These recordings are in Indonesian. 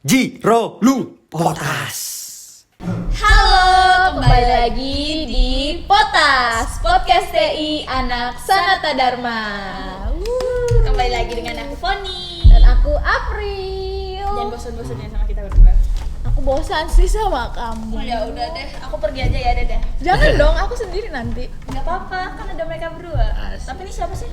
Jiro Lu Potas. Halo, kembali lagi di Potas, Podcast TI Anak Sanata Dharma. Kembali lagi dengan aku Foni Dan aku April. Jangan bosan-bosan ya sama kita berdua. Aku bosan sih sama kamu. Oh ya udah deh, aku pergi aja ya deh. Jangan dong, aku sendiri nanti. Gak apa-apa, kan ada mereka berdua. Asik. Tapi ini siapa sih?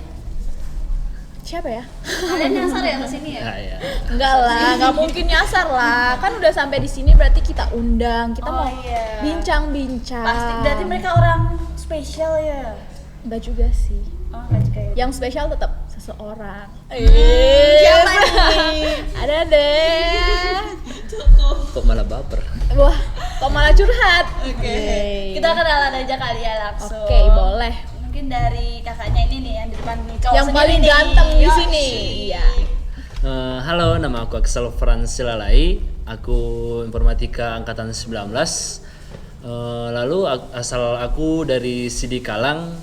Siapa ya? Kalian nyasar ya kesini ya? Ya. Enggak lah, enggak mungkin nyasar lah. Kan udah sampai di sini berarti kita undang, kita Oh, mau iya. bincang-bincang. Pasti, berarti mereka orang spesial ya? Enggak juga sih. Oh enggak juga ya? Yang spesial tetap seseorang. Siapa nih? Ada deh. Kok malah baper? Wah, kok malah curhat? Oke. Kita kenalan aja kali ya langsung. Oke, boleh. Mungkin dari kakaknya ini nih yang di depan nih, cowok Yang sendiri paling nih. ganteng di Yoi. sini. Iya. Halo, nama aku Axel Fransilalai. Aku informatika angkatan 19. Lalu asal aku dari Sidi Kalang.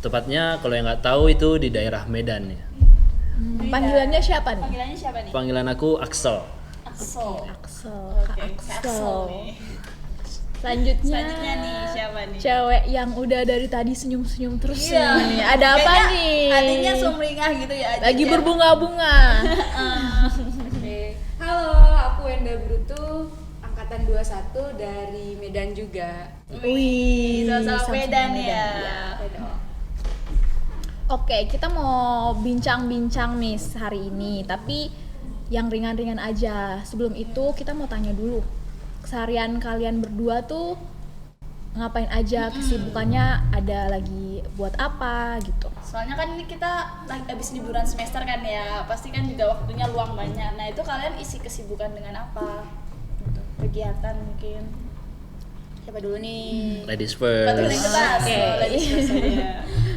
Tepatnya kalau yang nggak tahu itu di daerah Medan ya. Panggilannya siapa nih? Panggilannya siapa nih? Panggilan aku Axel. Axel. Axel. Oke, Kak Axel Axel. nih. Selanjutnya nih siapa nih? cewek yang udah dari tadi senyum-senyum terus Iya. nih. Ada apa Kayaknya nih? hatinya sumringah gitu ya. Lagi Jadi- berbunga-bunga. Oke. Halo, aku Wenda Brutu, angkatan 21 dari Medan juga. Wih, Sama-sama sama-sama Medan Medan. ya. Oke, kita mau bincang-bincang nih hari ini, tapi yang ringan-ringan aja. Sebelum itu kita mau tanya dulu, keseharian kalian berdua tuh ngapain aja, kesibukannya ada lagi buat apa gitu. Soalnya kan ini kita lagi habis liburan semester kan ya, pasti kan juga waktunya luang banyak. Nah itu kalian isi kesibukan dengan apa? Gitu. Kegiatan mungkin. Siapa dulu nih? Ladies Betul first. yang jelas. Oke. Oh, ladies first aja.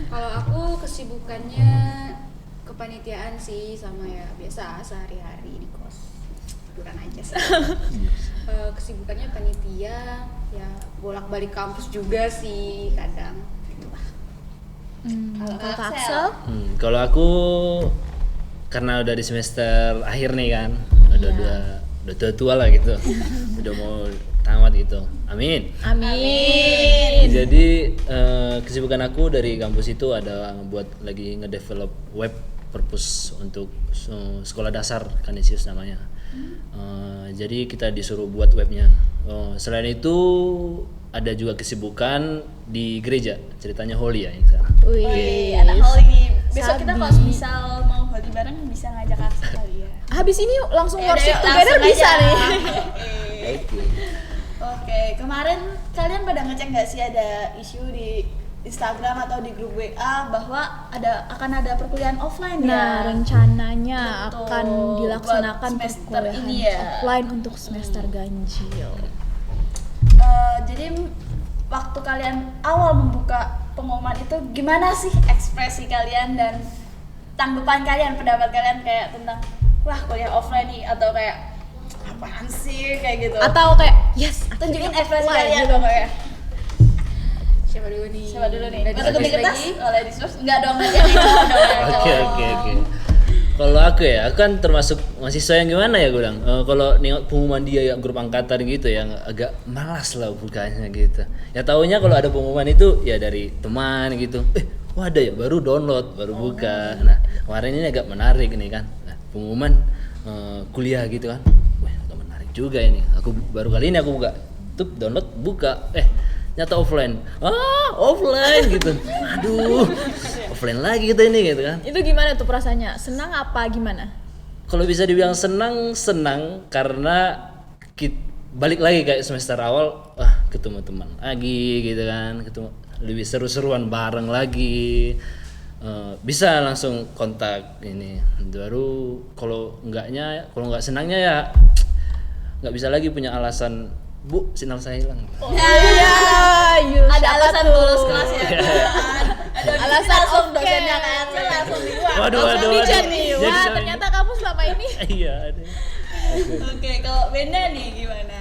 Kalau aku kesibukannya kepanitiaan sih, sama ya biasa sehari-hari di kos. Liburan aja sih. Kesibukannya panitia, ya bolak-balik kampus juga sih kadang. Gitu lah. Kalau Kak Kak Axel? Axel? Kalau aku karena udah di semester akhir nih kan, udah tua lah gitu, udah mau tamat gitu. Amin. Amin. Jadi kesibukan aku dari kampus itu ada buat lagi ngedevelop web purpose untuk sekolah dasar Kanisius namanya. Jadi kita disuruh buat webnya. Selain itu ada juga kesibukan di gereja, ceritanya Holy ya yang sekarang. Wih, Wih, anak Holy nih. Besok kita Sabi. kalau misal mau Holy bareng bisa ngajak Axel kali ya. Habis ini langsung Ya udah, worship yuk, together langsung bisa aja. nih. Oke. Oke, kemarin kalian pada ngecek nggak sih ada isu di Instagram atau di grup WA bahwa akan ada perkuliahan offline Nah, ya? rencananya Betul, akan dilaksanakan buat semester perkuliahan ini ya. offline untuk semester ganjil. Jadi waktu kalian awal membuka pengumuman itu gimana sih ekspresi kalian dan tanggapan kalian, pendapat kalian kayak tentang wah kuliah offline nih atau kayak apaan sih kayak gitu? Atau kayak yes, tunjukin akhirnya ekspresi offline kalian gitu. pokoknya. Siapa dulu nih? Siapa dulu nih? Ladies Masukin first di kertas? lagi. Oh, ladies first? Enggak dong, yang itu dong. Oke. Kalau aku ya, aku kan termasuk mahasiswa yang gimana ya gue bilang. Kalau nengok pengumuman dia ya grup angkatan gitu yang agak malas lah bukanya gitu. Ya taunya kalau ada pengumuman itu ya dari teman gitu. Wah ada ya, baru download, baru buka. Nah kemarin ini agak menarik nih kan. Nah, pengumuman kuliah gitu kan. Wah agak menarik juga ini. Aku baru kali ini aku buka, tuh download, buka. Nyata offline. Offline gitu. Aduh, offline lagi kita ini gitu kan. Itu gimana tuh perasaannya? Senang apa gimana? Kalau bisa dibilang senang karena balik lagi kayak semester awal, ketemu teman lagi gitu kan, ketemu lebih seru-seruan bareng lagi. Bisa langsung kontak ini. Baru kalau nggak senangnya ya nggak bisa lagi punya alasan. Bu, sinyal saya hilang. Ada alasan bolos kelas ya. Ada Alasan langsung oke. dosennya kan langsung di luar. Waduh. Di-chat nih. Jadi Wah, sama- ternyata kamu selama ini. Iya ada. Oke, kalau Benda nih gimana?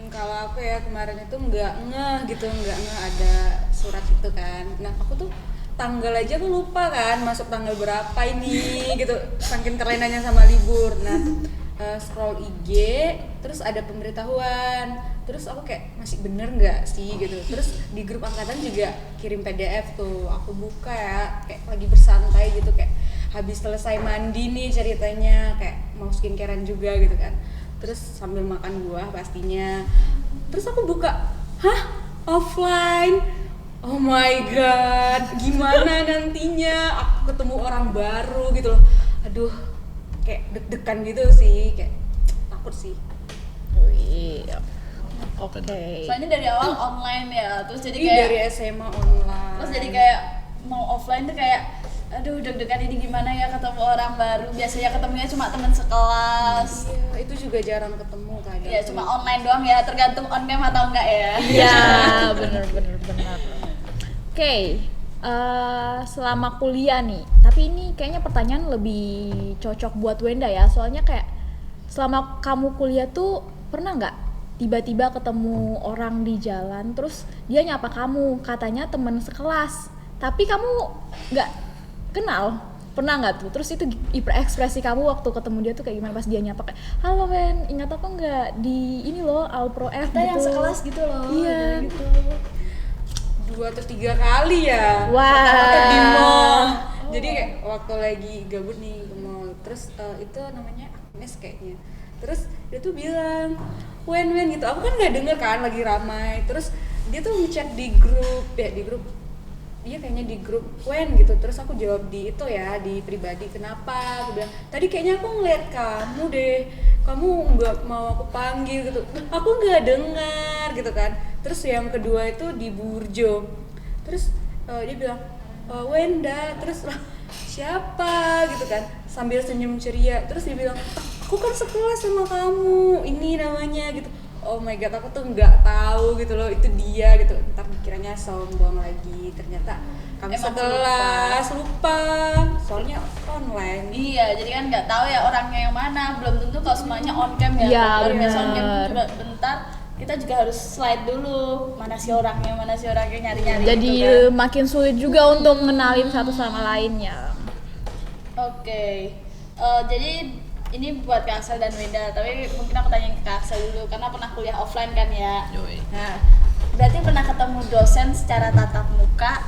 Kalau aku ya kemarin itu nggak ngeh ada surat itu kan. Nah aku tuh tanggal aja aku lupa kan masuk tanggal berapa ini gitu, saking kerenanya sama libur. Nah scroll IG, terus ada pemberitahuan, terus aku kayak masih bener nggak sih gitu. Terus di grup angkatan juga kirim PDF tuh, aku buka ya, kayak lagi bersantai gitu, kayak habis selesai mandi nih ceritanya, kayak mau skincarean juga gitu kan. Terus sambil makan buah pastinya, terus aku buka, hah, offline. Oh my god, gimana nantinya aku ketemu orang baru gitu loh. Aduh, kayak deg-degan gitu sih, kayak takut sih. Wih, oke. Soalnya dari awal online ya, terus jadi Ini kayak dari SMA online. terus jadi kayak mau offline tuh kayak aduh deg-degan ini gimana ya ketemu orang baru. Biasanya ketemunya cuma teman sekelas. Iya, itu juga jarang ketemu kadang. Ya cuma online doang ya, tergantung on cam atau enggak ya. Iya, bener. Oke, selama kuliah nih, tapi ini kayaknya pertanyaan lebih cocok buat Wenda ya, soalnya kayak selama kamu kuliah tuh pernah nggak tiba-tiba ketemu orang di jalan, terus dia nyapa kamu, katanya teman sekelas, tapi kamu nggak kenal, pernah nggak tuh? Terus itu ekspresi kamu waktu ketemu dia tuh kayak gimana pas dia nyapa kayak, halo Men, ingat apa nggak di ini loh Alpro F Kita gitu. yang sekelas gitu loh. Iya. Gitu. 2 atau 3 kali ya. Wah. Pertama di mall. Jadi kayak waktu lagi gabut nih ke mall. Terus itu namanya Agnes kayaknya. Terus dia tuh bilang, Wen gitu. Aku kan nggak denger kan lagi ramai. Terus dia tuh ngechat di grup. Iya kayaknya di grup Wen gitu. Terus aku jawab di itu ya, di pribadi. Kenapa? Aku bilang, tadi kayaknya aku ngeliat kamu deh. Kamu nggak mau aku panggil gitu. Aku nggak dengar gitu kan. Terus yang kedua itu di Burjo. Terus dia bilang, Wenda. Terus siapa gitu kan, sambil senyum ceria. Terus dia bilang, aku kan sekelas sama kamu, ini namanya gitu. Oh my god, aku tuh nggak tahu gitu loh itu dia gitu. Ntar dikiranya sombong lagi, ternyata kami Emang sekelas, lupa soalnya online. Iya, jadi kan nggak tahu ya orangnya yang mana. Belum tentu kalau semuanya on cam ya. Iya, Kalau biasa on cam bener. juga bentar, kita juga harus slide dulu mana sih orangnya nyari-nyari. Jadi gitu kan. makin sulit juga untuk ngenalin satu sama lainnya. Oke, jadi ini buat Kak Aksel dan Wenda, tapi mungkin aku tanya ke Kak Aksel dulu karena pernah kuliah offline kan ya. Yoi. Nah, berarti pernah ketemu dosen secara tatap muka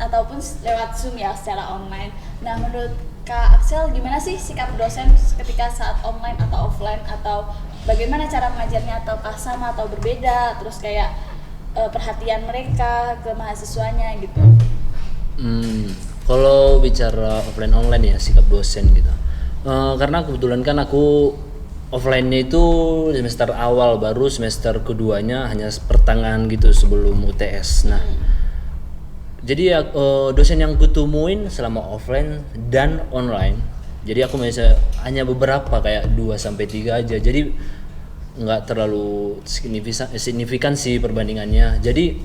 ataupun lewat Zoom ya secara online. Nah, menurut Kak Aksel gimana sih sikap dosen ketika saat online atau offline, atau bagaimana cara mengajarnya, ataukah sama atau berbeda, terus kayak perhatian mereka ke mahasiswanya gitu. Kalau bicara offline online ya sikap dosen gitu. Karena kebetulan kan aku offline-nya itu semester awal, baru semester keduanya hanya pertengahan gitu sebelum UTS. Nah, jadi ya dosen yang kutemuin selama offline dan online. Jadi aku bisa hanya beberapa kayak 2 sampai 3 aja. Jadi nggak terlalu signifikan sih perbandingannya. Jadi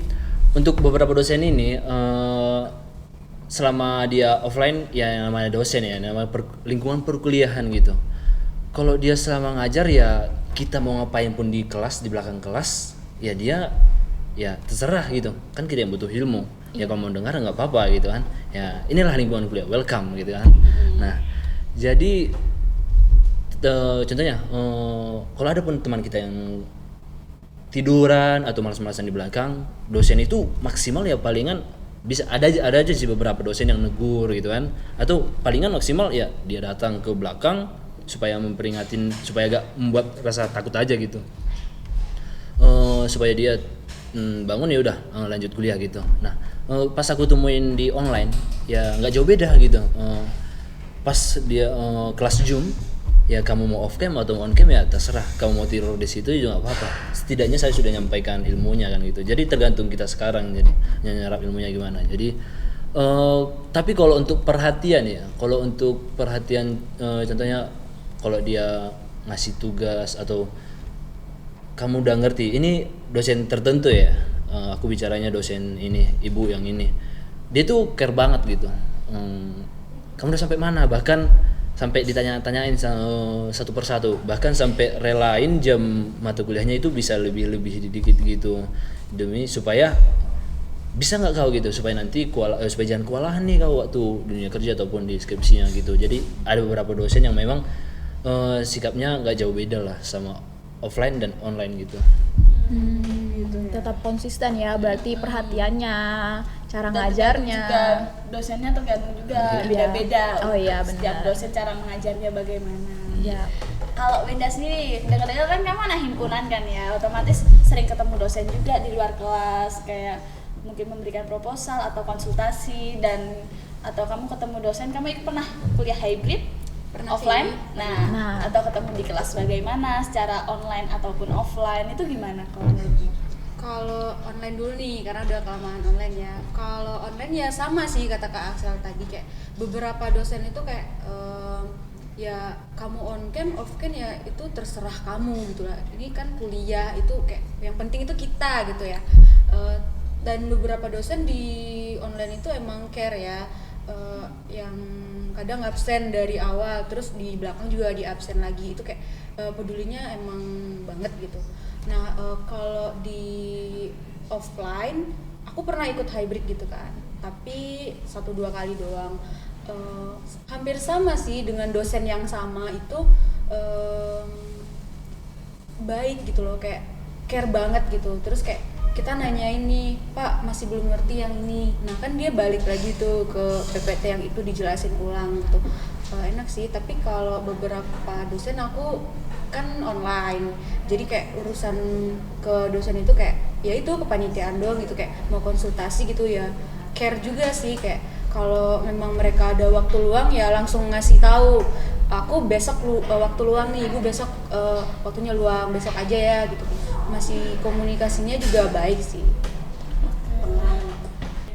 untuk beberapa dosen ini selama dia offline ya yang namanya dosen ya, namanya lingkungan perkuliahan gitu. Kalau dia selama ngajar ya kita mau ngapain pun di kelas, di belakang kelas ya dia ya terserah gitu. Kan kita yang butuh ilmu. Ya kalau mau dengar nggak apa-apa gitu kan. Ya inilah lingkungan kuliah, welcome gitu kan. Nah, jadi contohnya kalau ada pun teman kita yang tiduran atau malas-malasan di belakang, dosen itu maksimal ya palingan bisa ada aja sih beberapa dosen yang negur gitu kan, atau palingan maksimal ya dia datang ke belakang supaya memperingatin, supaya agak membuat rasa takut aja gitu, supaya dia bangun ya udah lanjut kuliah gitu. Nah, pas aku temuin di online ya nggak jauh beda gitu. Pas dia kelas Zoom ya kamu mau off cam atau on cam ya terserah, kamu mau tidur di situ juga nggak apa-apa. Setidaknya saya sudah nyampaikan ilmunya kan gitu. Jadi tergantung kita sekarang jadi nyerap ilmunya gimana. Jadi tapi kalau untuk perhatian ya, kalau untuk perhatian contohnya kalau dia ngasih tugas atau kamu udah ngerti ini dosen tertentu ya, aku bicaranya dosen ini, ibu yang ini, dia tuh care banget gitu. Kamu udah sampai mana, bahkan sampai ditanya-tanyain satu persatu, bahkan sampai relain jam mata kuliahnya itu bisa lebih dikit gitu, demi supaya bisa nggak kau gitu, supaya nanti supaya jangan kewalahan nih kau waktu dunia kerja ataupun di skripsinya gitu. Jadi ada beberapa dosen yang memang sikapnya nggak jauh beda lah sama offline dan online gitu. Tetap konsisten ya, berarti perhatiannya, cara Dan ngajarnya. juga dosennya tergantung juga Iya. beda-beda. Oh iya, Setiap benar. dosen cara mengajarnya bagaimana. Ya. Kalau Winda sendiri, dengar-dengar kan kamu anak himpunan kan ya, otomatis sering ketemu dosen juga di luar kelas, kayak mungkin memberikan proposal atau konsultasi dan atau kamu ketemu dosen, kamu ikut pernah kuliah hybrid? Pernah Offline? sih. Nah, atau ketemu di kelas bagaimana, secara online ataupun offline, itu gimana kalau menurutmu? Kalau online dulu nih, karena udah kelamaan online ya. Kalau online ya sama sih kata Kak Axel tadi, kayak beberapa dosen itu kayak ya kamu on cam, off cam ya itu terserah kamu gitu lah. Ini kan kuliah, itu kayak yang penting itu kita gitu ya. Dan beberapa dosen di online itu emang care ya, yang kadang absen dari awal, terus di belakang juga di absen lagi, itu kayak pedulinya emang banget gitu. Nah kalau di offline aku pernah ikut hybrid gitu kan, tapi 1-2 kali doang. Hampir sama sih dengan dosen yang sama itu, baik gitu loh, kayak care banget gitu. Terus kayak kita nanya ini, Pak masih belum ngerti yang ini, nah kan dia balik lagi tuh ke PPT yang itu dijelasin ulang gitu. Enak sih, tapi kalau beberapa dosen aku kan online, jadi kayak urusan ke dosen itu kayak ya itu kepanitiaan doang gitu, kayak mau konsultasi gitu ya care juga sih, kayak kalau memang mereka ada waktu luang ya langsung ngasih tahu, aku besok waktu luang nih, ibu besok waktunya luang, besok aja ya gitu. Masih komunikasinya juga baik sih.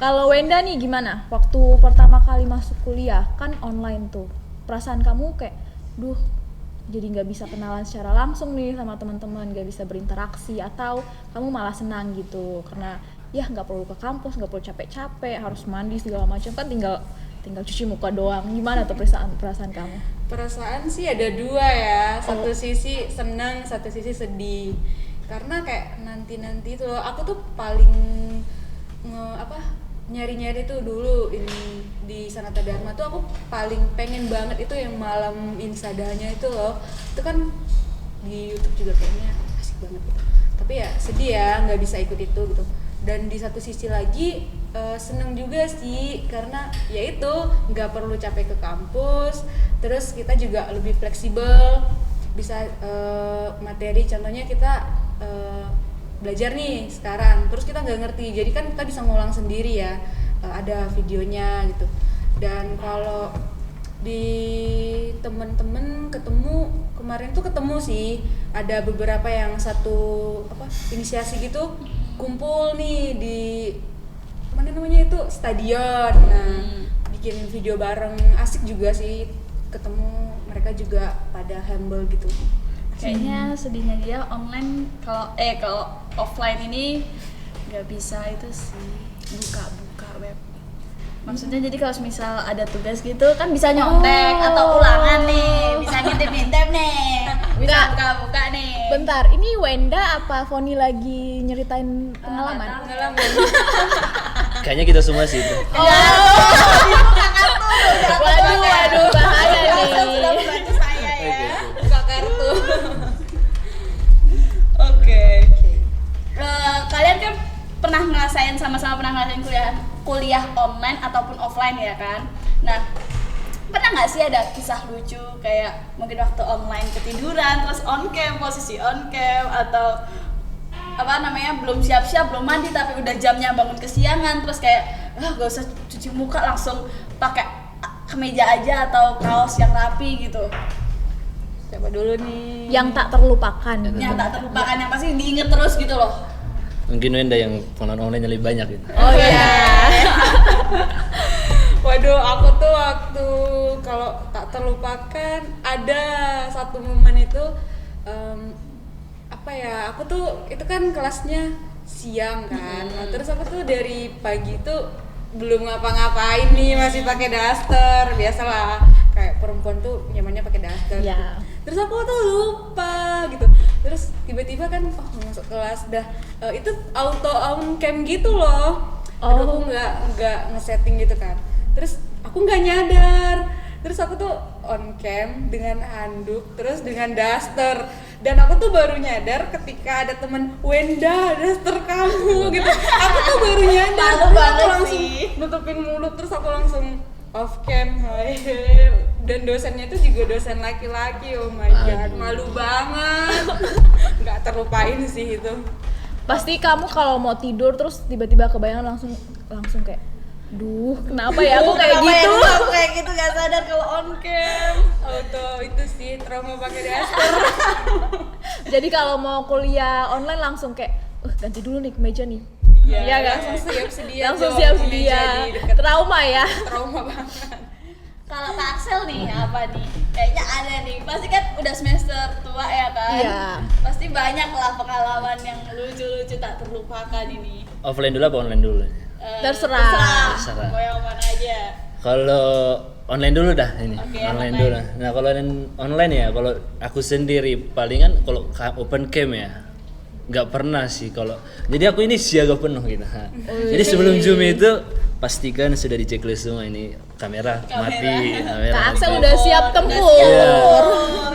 Kalau Wenda nih gimana? Waktu pertama kali masuk kuliah kan online tuh, perasaan kamu kayak, duh, jadi nggak bisa kenalan secara langsung nih sama teman-teman, nggak bisa berinteraksi, atau kamu malah senang gitu karena ya nggak perlu ke kampus, nggak perlu capek-capek, harus mandi segala macam, kan tinggal cuci muka doang. Gimana tuh perasaan kamu? Perasaan sih ada dua ya, satu sisi senang, satu sisi sedih. Karena kayak nanti tuh aku tuh paling nyari-nyari tuh dulu ini di Sanata Dharma tuh, aku paling pengen banget itu yang malam insadanya itu loh. Itu kan di YouTube juga kayaknya asik banget gitu. Tapi ya sedih ya nggak bisa ikut itu gitu. Dan di satu sisi lagi seneng juga sih, karena ya itu nggak perlu capek ke kampus, terus kita juga lebih fleksibel, bisa materi, contohnya kita belajar nih sekarang, terus kita nggak ngerti, jadi kan kita bisa ngulang sendiri ya, ada videonya gitu. Dan kalau di temen-temen ketemu kemarin tuh ketemu sih, ada beberapa yang satu inisiasi gitu, kumpul nih di mana namanya itu stadion, nah bikin video bareng, asik juga sih, ketemu mereka juga pada humble gitu. Kayaknya sedihnya dia online, kalau offline ini nggak bisa itu sih buka web. Maksudnya jadi kalau misal ada tugas gitu kan bisa nyontek atau ulangan nih, bisa ngintip-ngintip nih, bisa buka nih. Bentar, ini Wenda apa Foni lagi nyeritain pengalaman? Kayaknya kita semua sih itu. Waduh, bahaya nih. Sudah membantu saya ya. Oke. Buka kartu. Oke. Kalian kan pernah ngerasain, sama-sama pernah ngerasain kuliah online ataupun offline ya kan? Nah, pernah nggak sih ada kisah lucu kayak mungkin waktu online ketiduran, terus on cam, posisi on cam, atau belum siap-siap, belum mandi tapi udah jamnya bangun kesiangan, terus kayak gak usah cuci muka, langsung pakai kemeja aja atau kaos yang rapi gitu. Siapa dulu nih? Yang tak terlupakan. Yang tak terlupakan, yang pasti diinget terus gitu loh. Mungkin Wenda yang pengalaman online lebih banyak gitu. Oh iya. Waduh, aku tuh waktu kalau tak terlupakan ada satu momen itu, aku tuh itu kan kelasnya siang kan, nah, terus aku tuh dari pagi tuh belum ngapa-ngapain nih, masih pakai daster, biasalah kayak perempuan tuh nyamannya pakai daster. Ya. Terus aku tuh lupa gitu, terus tiba-tiba kan masuk kelas dah, itu auto on cam gitu loh. Aduh, aku nggak ngesetting gitu kan, terus aku nggak nyadar, Terus aku tuh on cam dengan handuk, terus dengan daster. Dan aku tuh baru nyadar ketika ada temen, Wenda, daster kamu gitu. Aku tuh baru nyadar, Malu terus aku banget langsung sih. nutupin mulut, terus aku langsung off cam. Dan dosennya itu juga dosen laki-laki, oh my god, Aduh. malu banget. Nggak terlupain sih itu. Pasti kamu kalau mau tidur terus tiba-tiba kebayang langsung kayak, duh kenapa ya aku kayak Kenapa gitu. ya aku kayak gitu gak sadar kalau on cam. Auto itu sih trauma pakai daster. Jadi kalau mau kuliah online langsung kayak, ganti dulu nih ke meja nih. Iya, kan? langsung siap sedia. Langsung jawab siap di meja sedia. di deket Trauma ya. trauma banget. Kalau Kak Axel nih apa nih? Kayaknya ada nih. Pasti kan udah semester tua ya kan? Iya. Pasti banyak lah pengalaman yang lucu-lucu tak terlupakan ini. Offline dulu apa online dulu? Terserah. Terserah. Mau yang mana aja. Kalau online dulu dah ini. Oke, online online. dulu. Nah, kalau online ya, kalau aku sendiri palingan kalau open cam ya nggak pernah sih kalau. Jadi aku ini siaga penuh gitu. Jadi sebelum Zoom itu pastikan sudah di checklist semua ini kamera mati, kamera Kak Axel mati. udah siap Udah tempur. siap Iya. tempur.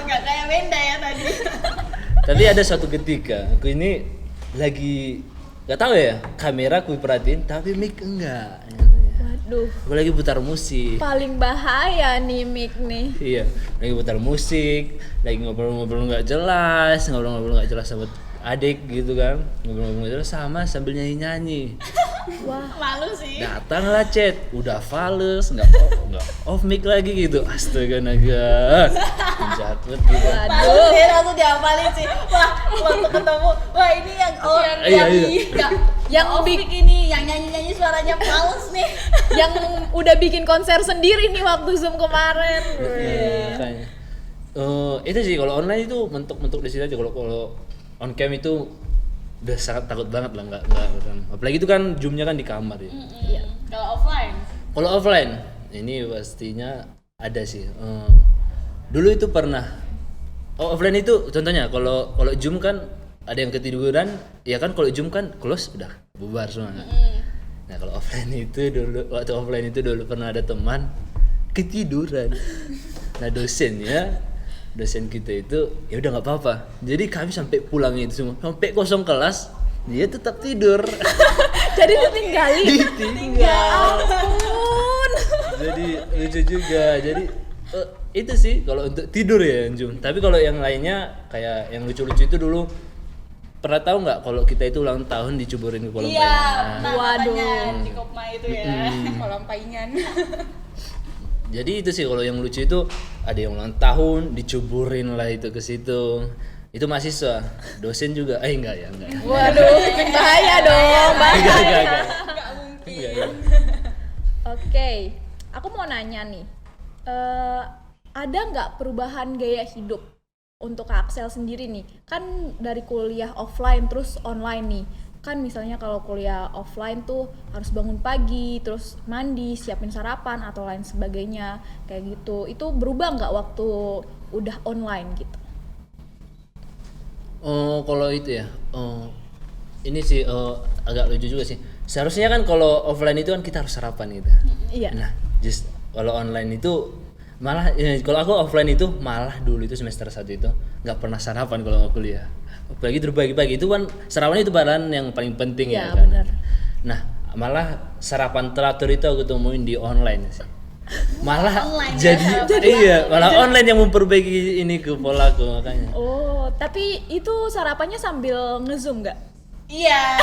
Nggak kayak Wenda ya tadi. Tapi ada suatu ketika aku ini lagi nggak tahu ya kamera aku perhatiin tapi mic enggak. Waduh, Aku lagi putar musik. paling bahaya nih mic nih. Iya, lagi putar musik, lagi ngobrol-ngobrol nggak jelas, ngobrol-ngobrol nggak jelas sama adik gitu kan, ngobrol-ngobrol nggak jelas sama sambil nyanyi-nyanyi. Wah, Malu sih. Datanglah chat, udah fals, nggak off mic lagi gitu. Astaga naga, jahat banget gitu. Malu sih, langsung diapalin sih. Wah, waktu ketemu, wah ini yang Iya, yang iya. Yang off big- mic ini, yang nyanyi-nyanyi suaranya fals nih. yang udah bikin konser sendiri nih waktu Zoom kemarin. Makanya. Itu sih kalau online itu mentok-mentok di situ aja. Kalau on cam itu udah sangat takut banget lah nggak kan. Apalagi itu kan zoomnya kan di kamar ya. Iya. Kalau offline, Kalau offline, ini pastinya ada sih. Dulu itu pernah. Offline itu contohnya kalau Zoom kan ada yang ketiduran, ya kan kalau Zoom kan close udah bubar semua. Nah kalau offline itu waktu offline itu dulu pernah ada teman ketiduran. Nah dosen kita itu ya udah nggak apa-apa. Jadi kami sampai pulang itu semua, sampai kosong kelas dia tetap tidur. Jadi ditinggalin. Ditinggal. Ampun. Jadi lucu juga. Jadi itu sih kalau untuk tidur ya Jum. Tapi kalau yang lainnya kayak yang lucu-lucu itu dulu pernah tahu nggak kalau kita itu ulang tahun dicuburin ke kolam iya, panas. nah Waduh. katanya di Kopma itu ya. Kolam paingan. Jadi itu sih kalau yang lucu itu ada yang ulang tahun dicuburin lah itu ke situ. Itu mahasiswa, dosen juga. Enggak ya, enggak. Waduh, bahaya dong, bahaya. Enggak. Nggak mungkin. Enggak. Oke, aku mau nanya nih, ada nggak perubahan gaya hidup untuk Kak Axel sendiri nih? Kan dari kuliah offline terus online nih, kan misalnya kalau kuliah offline tuh harus bangun pagi, terus mandi, siapin sarapan atau lain sebagainya, kayak gitu. Itu berubah nggak waktu udah online gitu? Oh, kalau itu ya. Ini sih agak lucu juga sih. Seharusnya kan kalau offline itu kan kita harus sarapan gitu. Iya. Nah, just kalau online itu malah kalau aku offline itu malah dulu itu semester 1 itu nggak pernah sarapan kalau mau kuliah. Apalagi terbagi-bagi itu kan sarapan itu bahan yang paling penting Iya, ya kan. benar. Nah, malah sarapan teratur itu aku temuin di online sih. Malah Online ya, jadi iya, malah online yang memperbaiki ini ke polaku makanya. Oh, tapi itu sarapannya sambil nge-zoom nggak? Iya.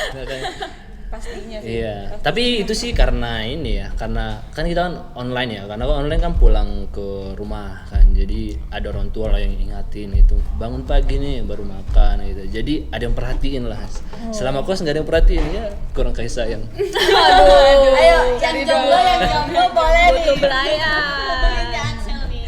Makanya. Pastinya sih. Iya, tapi itu sih karena ini ya, karena kan kita kan online ya, karena online kan pulang ke rumah kan, jadi ada orang tua lah yang ingatin itu bangun pagi nih baru makan gitu, jadi ada yang perhatiin lah. Selama kos nggak ada yang perhatiin ya kurang kasih sayang. Aduh. Ayo, yang jomblo boleh nih. Butuh belayan. Hubungin Kak Axel nih.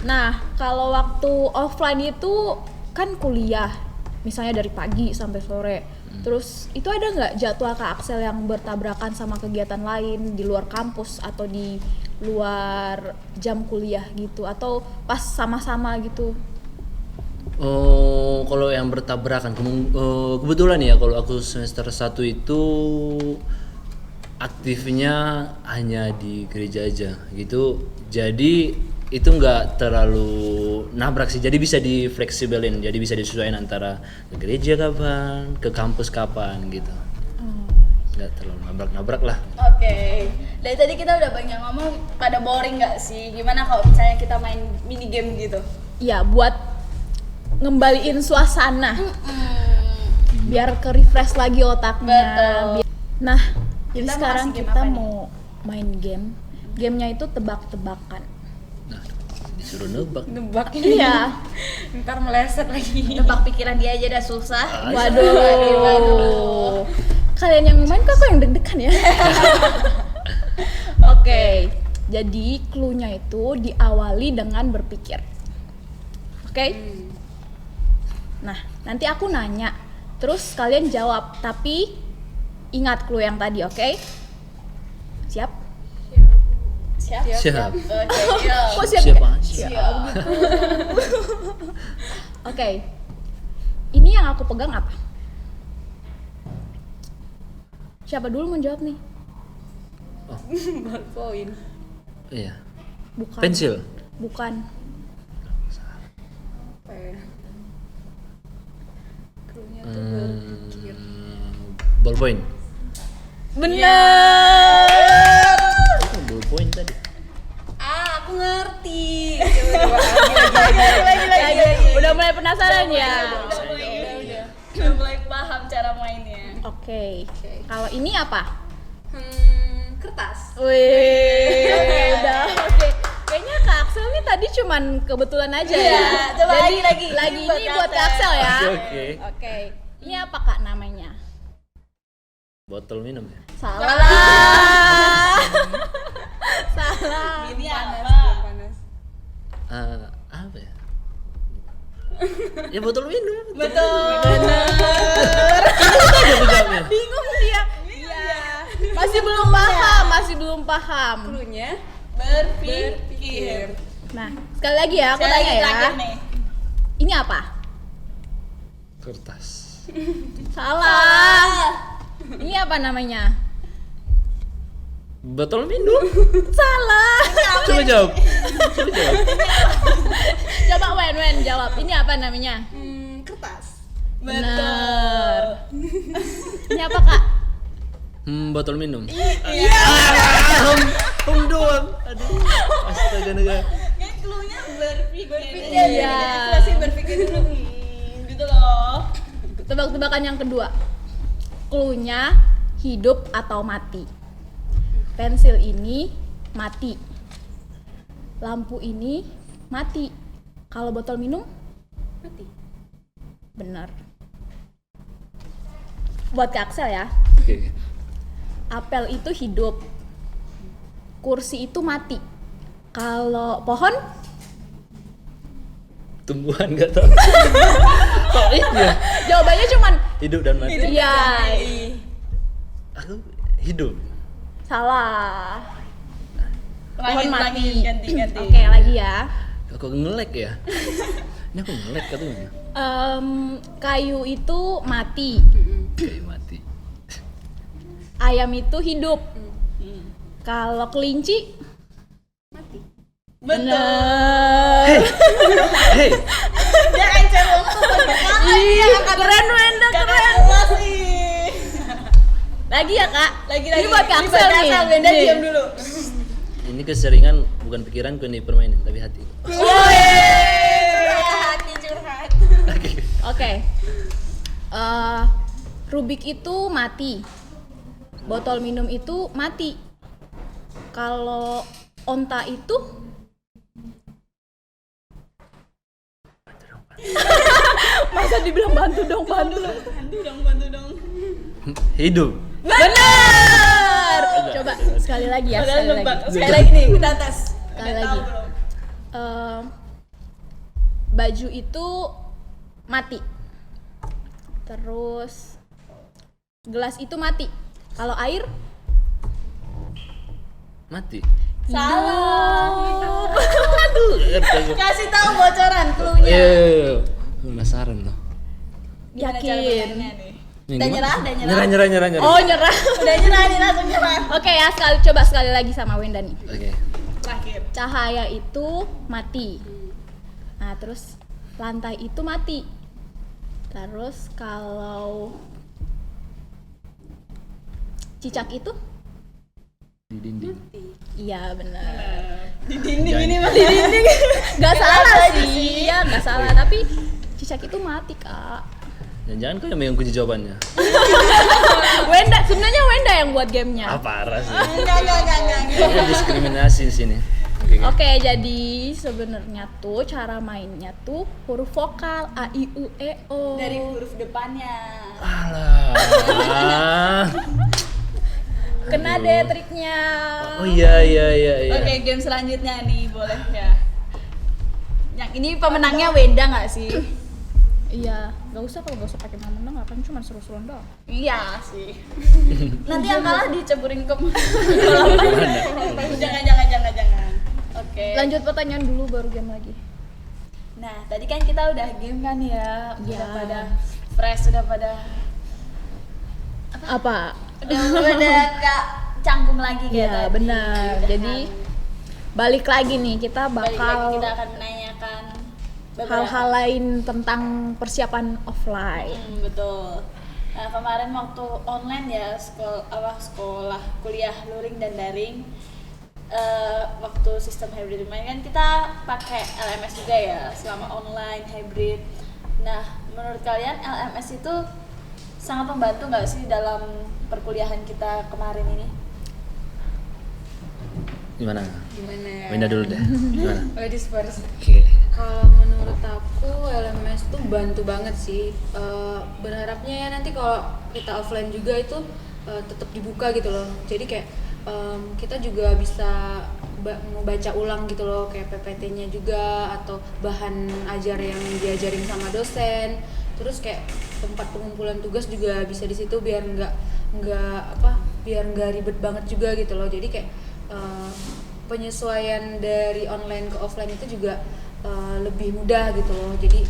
Nah, kalau waktu offline itu kan kuliah, misalnya dari pagi sampai sore. Terus itu ada nggak jadwal Kak Axel yang bertabrakan sama kegiatan lain di luar kampus atau di luar jam kuliah gitu, atau pas sama-sama gitu? Oh, kalau yang bertabrakan kebetulan ya kalau aku semester 1 itu aktifnya hanya di gereja aja gitu. Jadi itu nggak terlalu nabrak sih. Jadi bisa di fleksibelin. Jadi bisa disesuaikan antara ke gereja kapan, ke kampus kapan gitu. Nggak terlalu nabrak-nabrak lah. Oke. Dari tadi kita udah banyak ngomong, pada boring nggak sih? Gimana kalau misalnya kita main mini game gitu? Ya buat ngembaliin suasana, biar ke refresh lagi otaknya. Betul. Nah, jadi Kita mau sekarang kasih game kita apa nih? mau main game. Gamenya itu tebak-tebakan. Nah, disuruh nebak. Nebak Iya. ntar meleset lagi. Tebak pikiran dia aja udah susah. Waduh. Kalian yang main kok yang deg-degan ya? Oke. Jadi clue-nya itu diawali dengan berpikir. Oke? Nah, nanti aku nanya, terus kalian jawab, tapi ingat clue yang tadi, oke? Siap? Siap. Siap. Oke, yuk. Kok siap? Siap, nggak? Mas. Siap. Oke. Ini yang aku pegang apa? Siapa dulu mau jawab nih? Ballpoint. Iya. Bukan. Pensil. Bukan. Apa ya? Cluenya tuh berpikir. Ballpoint. Bener. Oh, ballpoint tadi. Aku ngerti. Lagi. Udah mulai penasaran ya? Udah mulai paham cara mainnya. Oke. Kalau ini apa? Kertas. Wih, udah oke. Kayaknya Kak Axel nih tadi cuman kebetulan aja ya. Iya, coba Jadi, lagi. Lagi Ini buat ini buat Kak Kak Axel ya. Oke. Oke. Ini apa Kak namanya? Botol minum ya. Salah. Salah. Ini Panas, apa? belum panas. Apa ya? Ya botol minum. Betul. Ada pegangnya. Bingung dia. Iya. Masih belum paham. Cluenya Berpikir. Nah, sekali lagi ya, aku Saya tanya lagi ya. terakhir nih. Ini apa? Kertas. Salah. Ini apa namanya? Botol minum. Salah. Coba jawab. Coba jawab. Coba Wen jawab. Ini apa namanya? kertas. Bener. Ini apa Kak? Botol minum. Iya. Doang. Aduh. Astaga naga. Kan cluenya berpikir. Iya. Masih berpikir dulu. Gitu loh. Tebak-tebakan yang kedua. Cluenya hidup atau mati. Pensil ini mati. Lampu ini mati. Kalau botol minum? Mati. Bener. Buat Kak Axel ya. Oke. Apel itu hidup. Kursi itu mati. Kalau pohon? Tumbuhan nggak tahu. Kok iya? Jawabannya cuman Hidup dan mati. iya. Aku hidup. Salah. Pohon Lagi, mati. ganti. Oke, lagi ya. Kok ngelek ya? Ini aku ngelek katanya. Kayu itu mati. Kayak mati. Ayam itu hidup. Kalau kelinci? Mati. Bener. Hei, Dia encer banget. Ih, keren Wenda, keren. Lagi ya Kak? Lagi. Ini buat Kak Axel nih. Benda Nih. diam dulu. ini keseringan bukan pikiranku nih permainan tapi hati. Hati curhat. Oke. Oke. Rubik itu mati. Botol minum itu mati. Kalau onta itu masa dibilang bantu dong. Bantu dong. Hidup. Benar. Coba sekali lagi ya, Padahal sekali nebak. lagi. Sekali lagi nih, kita tes. Sekali Udah lagi. tahu belum? Baju itu mati. Terus gelas itu mati. Kalau air? Mati. Salah. Aduh, ngerti aku. Kasih tahu bocoran cluenya. Iya. Penasaran loh. Gimana cara Yakin. bermainnya nih? Udah nyerah. Nyerah. Oh, nyerah. Udah nyerah nih, langsung nyerah. Oke ya, coba sekali lagi sama Wenda nih. Oke. Terakhir. Cahaya itu mati. Nah, terus lantai itu mati. Terus kalau cicak itu? Di dinding. Iya, benar. Di dinding Jangan. ini mah di dinding. Gak salah aja sih. Iya, gak salah, tapi cicak itu mati, Kak. Jangan kau yang megang kunci jawabannya. Sebenarnya Wenda yang buat gamenya. Ah, parah sih. Enggak. Ini diskriminasi di sini. Oke, jadi sebenarnya tuh cara mainnya tuh huruf vokal A I U E O. Dari huruf depannya. Alah. Kena deh triknya. Oh iya. Oke, game selanjutnya nih, boleh ya. Yang ini pemenangnya Wenda nggak sih? Iya, nggak usah kalau nggak usah pakai menang, akan cuma seru-seruan doang. Iya sih. Nanti yang kalah diceburin ke jangan. Oke. Lanjut pertanyaan dulu baru game lagi. Nah, tadi kan kita udah game kan ya. Udah Iya. pada fresh, udah pada Apa? udah nggak canggung lagi kayak Iya, tadi. benar. Udah Jadi balik lagi nih, kita balik lagi bakal kita akan menanyakan hal-hal lain tentang persiapan offline. Betul. Nah, kemarin waktu online ya, sekolah, kuliah luring dan daring. Waktu sistem hybrid kemarin kan kita pakai LMS juga ya selama online hybrid. Nah, menurut kalian LMS itu sangat membantu nggak sih dalam perkuliahan kita kemarin ini? Gimana? Gimana? Wenda dulu deh. Gimana? Ladies first. Oke. Kalau menurut aku LMS tuh bantu banget sih. Berharapnya ya nanti kalau kita offline juga itu tetap dibuka gitu loh. Jadi kayak kita juga bisa baca ulang gitu loh, kayak PPT-nya juga atau bahan ajar yang diajarin sama dosen. Terus kayak tempat pengumpulan tugas juga bisa di situ biar nggak ribet banget juga gitu loh. Jadi kayak penyesuaian dari online ke offline itu juga lebih mudah gitu loh. Jadi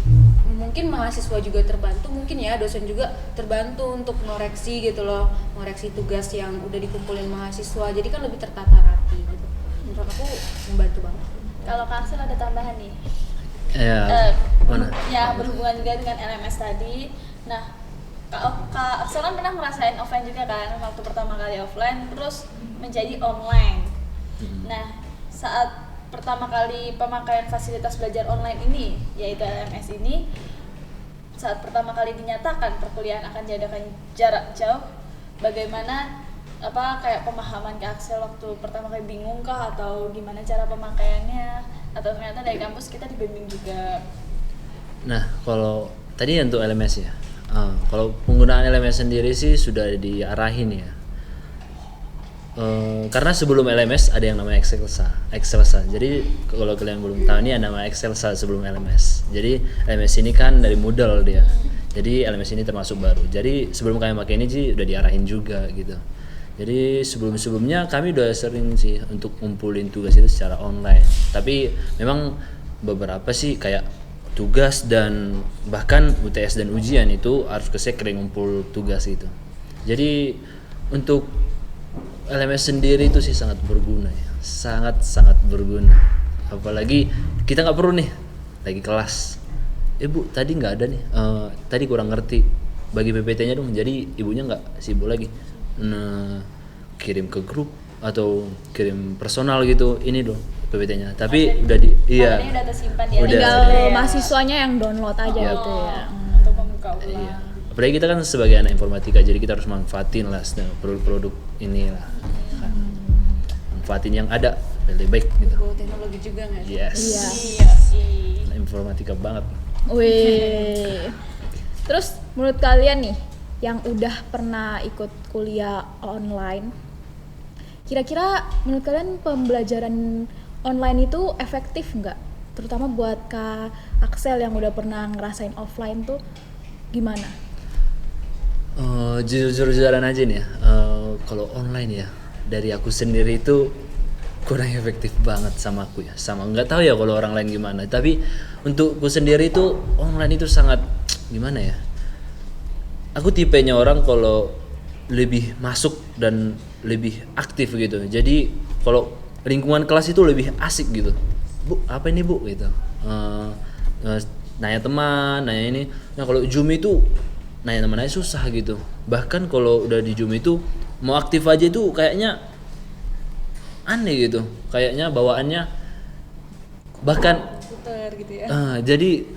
mungkin mahasiswa juga terbantu, mungkin ya dosen juga terbantu untuk ngoreksi gitu loh, ngoreksi tugas yang udah dikumpulin mahasiswa. Jadi kan lebih tertata rapi gitu. Menurut aku membantu banget. Kalau Kak Aksel ada tambahan nih? Ya. Mana? Ya berhubungan juga dengan LMS tadi. Nah, Kak Aksel kan pernah ngerasain offline juga kan, waktu pertama kali offline terus menjadi online. Nah, saat pertama kali pemakaian fasilitas belajar online ini, yaitu LMS ini, saat pertama kali dinyatakan perkuliahan akan diadakan jarak jauh, bagaimana kayak pemahaman Kak Aksel waktu pertama kali bingung kah atau gimana cara pemakaiannya, atau ternyata dari kampus kita dibimbing juga? Nah, kalau tadi untuk LMS ya. Kalau penggunaan LMS sendiri sih sudah diarahin ya. Karena sebelum LMS ada yang namanya Excelsa. Jadi kalau kalian belum tahu, ini ada nama Excelsa sebelum LMS. Jadi LMS ini kan dari Moodle dia. Jadi LMS ini termasuk baru. Jadi sebelum kalian pakai ini sih udah diarahin juga gitu. Jadi sebelumnya kami udah sering sih untuk ngumpulin tugas itu secara online. Tapi memang beberapa sih kayak tugas dan bahkan UTS dan ujian itu harus ke sekre ngumpul tugas itu. Jadi untuk LMS sendiri itu sih sangat berguna ya, sangat berguna. Apalagi kita nggak perlu nih lagi kelas, ibu tadi nggak ada nih, tadi kurang ngerti, bagi PPT-nya dong. Jadi ibunya nggak sibuk lagi, kirim ke grup atau kirim personal gitu, ini dong PPT-nya. Tapi udah iya. Ini udah tersimpan ya. Udah. Tinggal Ya. mahasiswanya yang download aja Yap. gitu ya. Untuk membuka ulang. Iya. Apalagi kita kan sebagai anak informatika, jadi kita harus manfaatin lah produk-produk inilah, manfaatin yang ada lebih baik gitu. Go teknologi juga nggak sih? Yes. Iya. Iya sih. Anak informatika banget. Wih. Terus menurut kalian nih yang udah pernah ikut kuliah online, kira-kira menurut kalian pembelajaran online itu efektif nggak? Terutama buat Kak Aksel yang udah pernah ngerasain offline tuh gimana? Jujur-jujuran aja nih ya, kalau online ya dari aku sendiri itu kurang efektif banget sama aku ya, sama nggak tahu ya kalau orang lain gimana, tapi untukku sendiri itu online itu sangat gimana ya, aku tipenya orang kalau lebih masuk dan lebih aktif gitu. Jadi kalau lingkungan kelas itu lebih asik gitu. Bu, apa ini bu gitu. Nanya teman, nanya ini. Nah kalau Zoom itu nanya teman aja susah gitu. Bahkan kalau udah di Zoom itu mau aktif aja itu kayaknya aneh gitu. Kayaknya bawaannya bahkan Puter gitu ya. jadi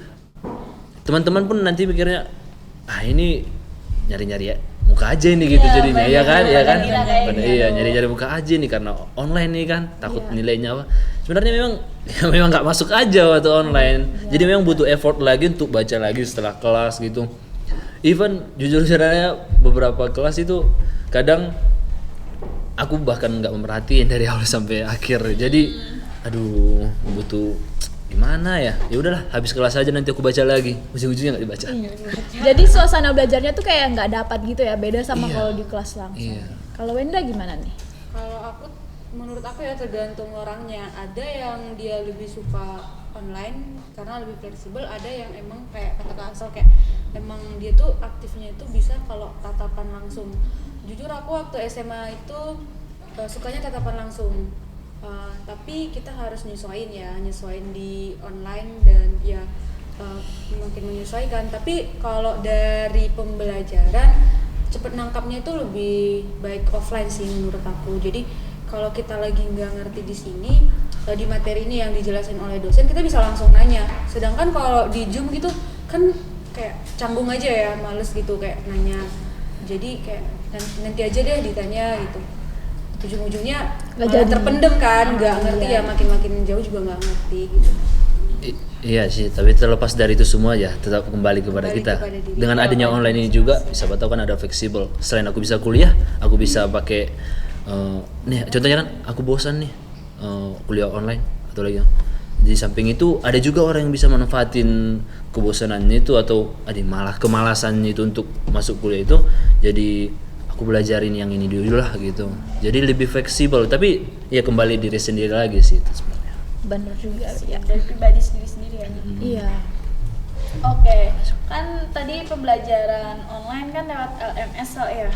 teman-teman pun nanti mikirnya ini nyari-nyari ya muka aja ini gitu jadinya ya kan iya nyari-nyari muka aja nih karena online nih kan takut nilainya apa sebenarnya memang memang nggak masuk aja waktu online jadi memang butuh effort lagi untuk baca lagi setelah kelas gitu even jujur sebenarnya beberapa kelas itu kadang aku bahkan nggak memerhatiin dari awal sampai akhir jadi aduh butuh gimana ya udahlah habis kelas aja nanti aku baca lagi ujung-ujungnya nggak dibaca. Jadi suasana belajarnya tuh kayak nggak dapat gitu ya, beda sama Iya. kalau di kelas langsung. Iya. Kalau Wenda gimana nih? Kalau aku, menurut aku ya tergantung orangnya. Ada yang dia lebih suka online karena lebih fleksibel. Ada yang emang kayak kata Kak Asal kayak emang dia tuh aktifnya itu bisa kalau tatapan langsung. Jujur aku waktu SMA itu sukanya tatapan langsung. Tapi kita harus nyesuaiin di online dan ya makin menyesuaikan. Tapi kalau dari pembelajaran cepet nangkapnya itu lebih baik offline sih menurut aku. Jadi kalau kita lagi nggak ngerti di sini di materi ini yang dijelasin oleh dosen kita bisa langsung nanya. Sedangkan kalau di Zoom gitu kan kayak canggung aja ya, males gitu kayak nanya. Jadi kayak nanti aja deh ditanya gitu. Ujung-ujungnya malah terpendem kan, nggak ngerti ya makin jauh juga nggak ngerti gitu. Iya sih, tapi terlepas dari itu semua ya tetap kembali kepada kita. Dengan adanya online ini juga, siapa tahu kan ada fleksibel. Selain aku bisa kuliah, aku bisa pakai nih contohnya kan aku bosan nih kuliah online atau lagi. Di samping itu ada juga orang yang bisa manfaatin kebosanannya itu atau malah kemalasannya itu untuk masuk kuliah itu. Jadi aku belajarin yang ini dulu lah gitu. Jadi lebih fleksibel, tapi ya kembali diri sendiri lagi sih itu sebenarnya. Bener juga ya. dari pribadi sendiri ya. Iya. Oke, kan tadi pembelajaran online kan lewat LMS ya.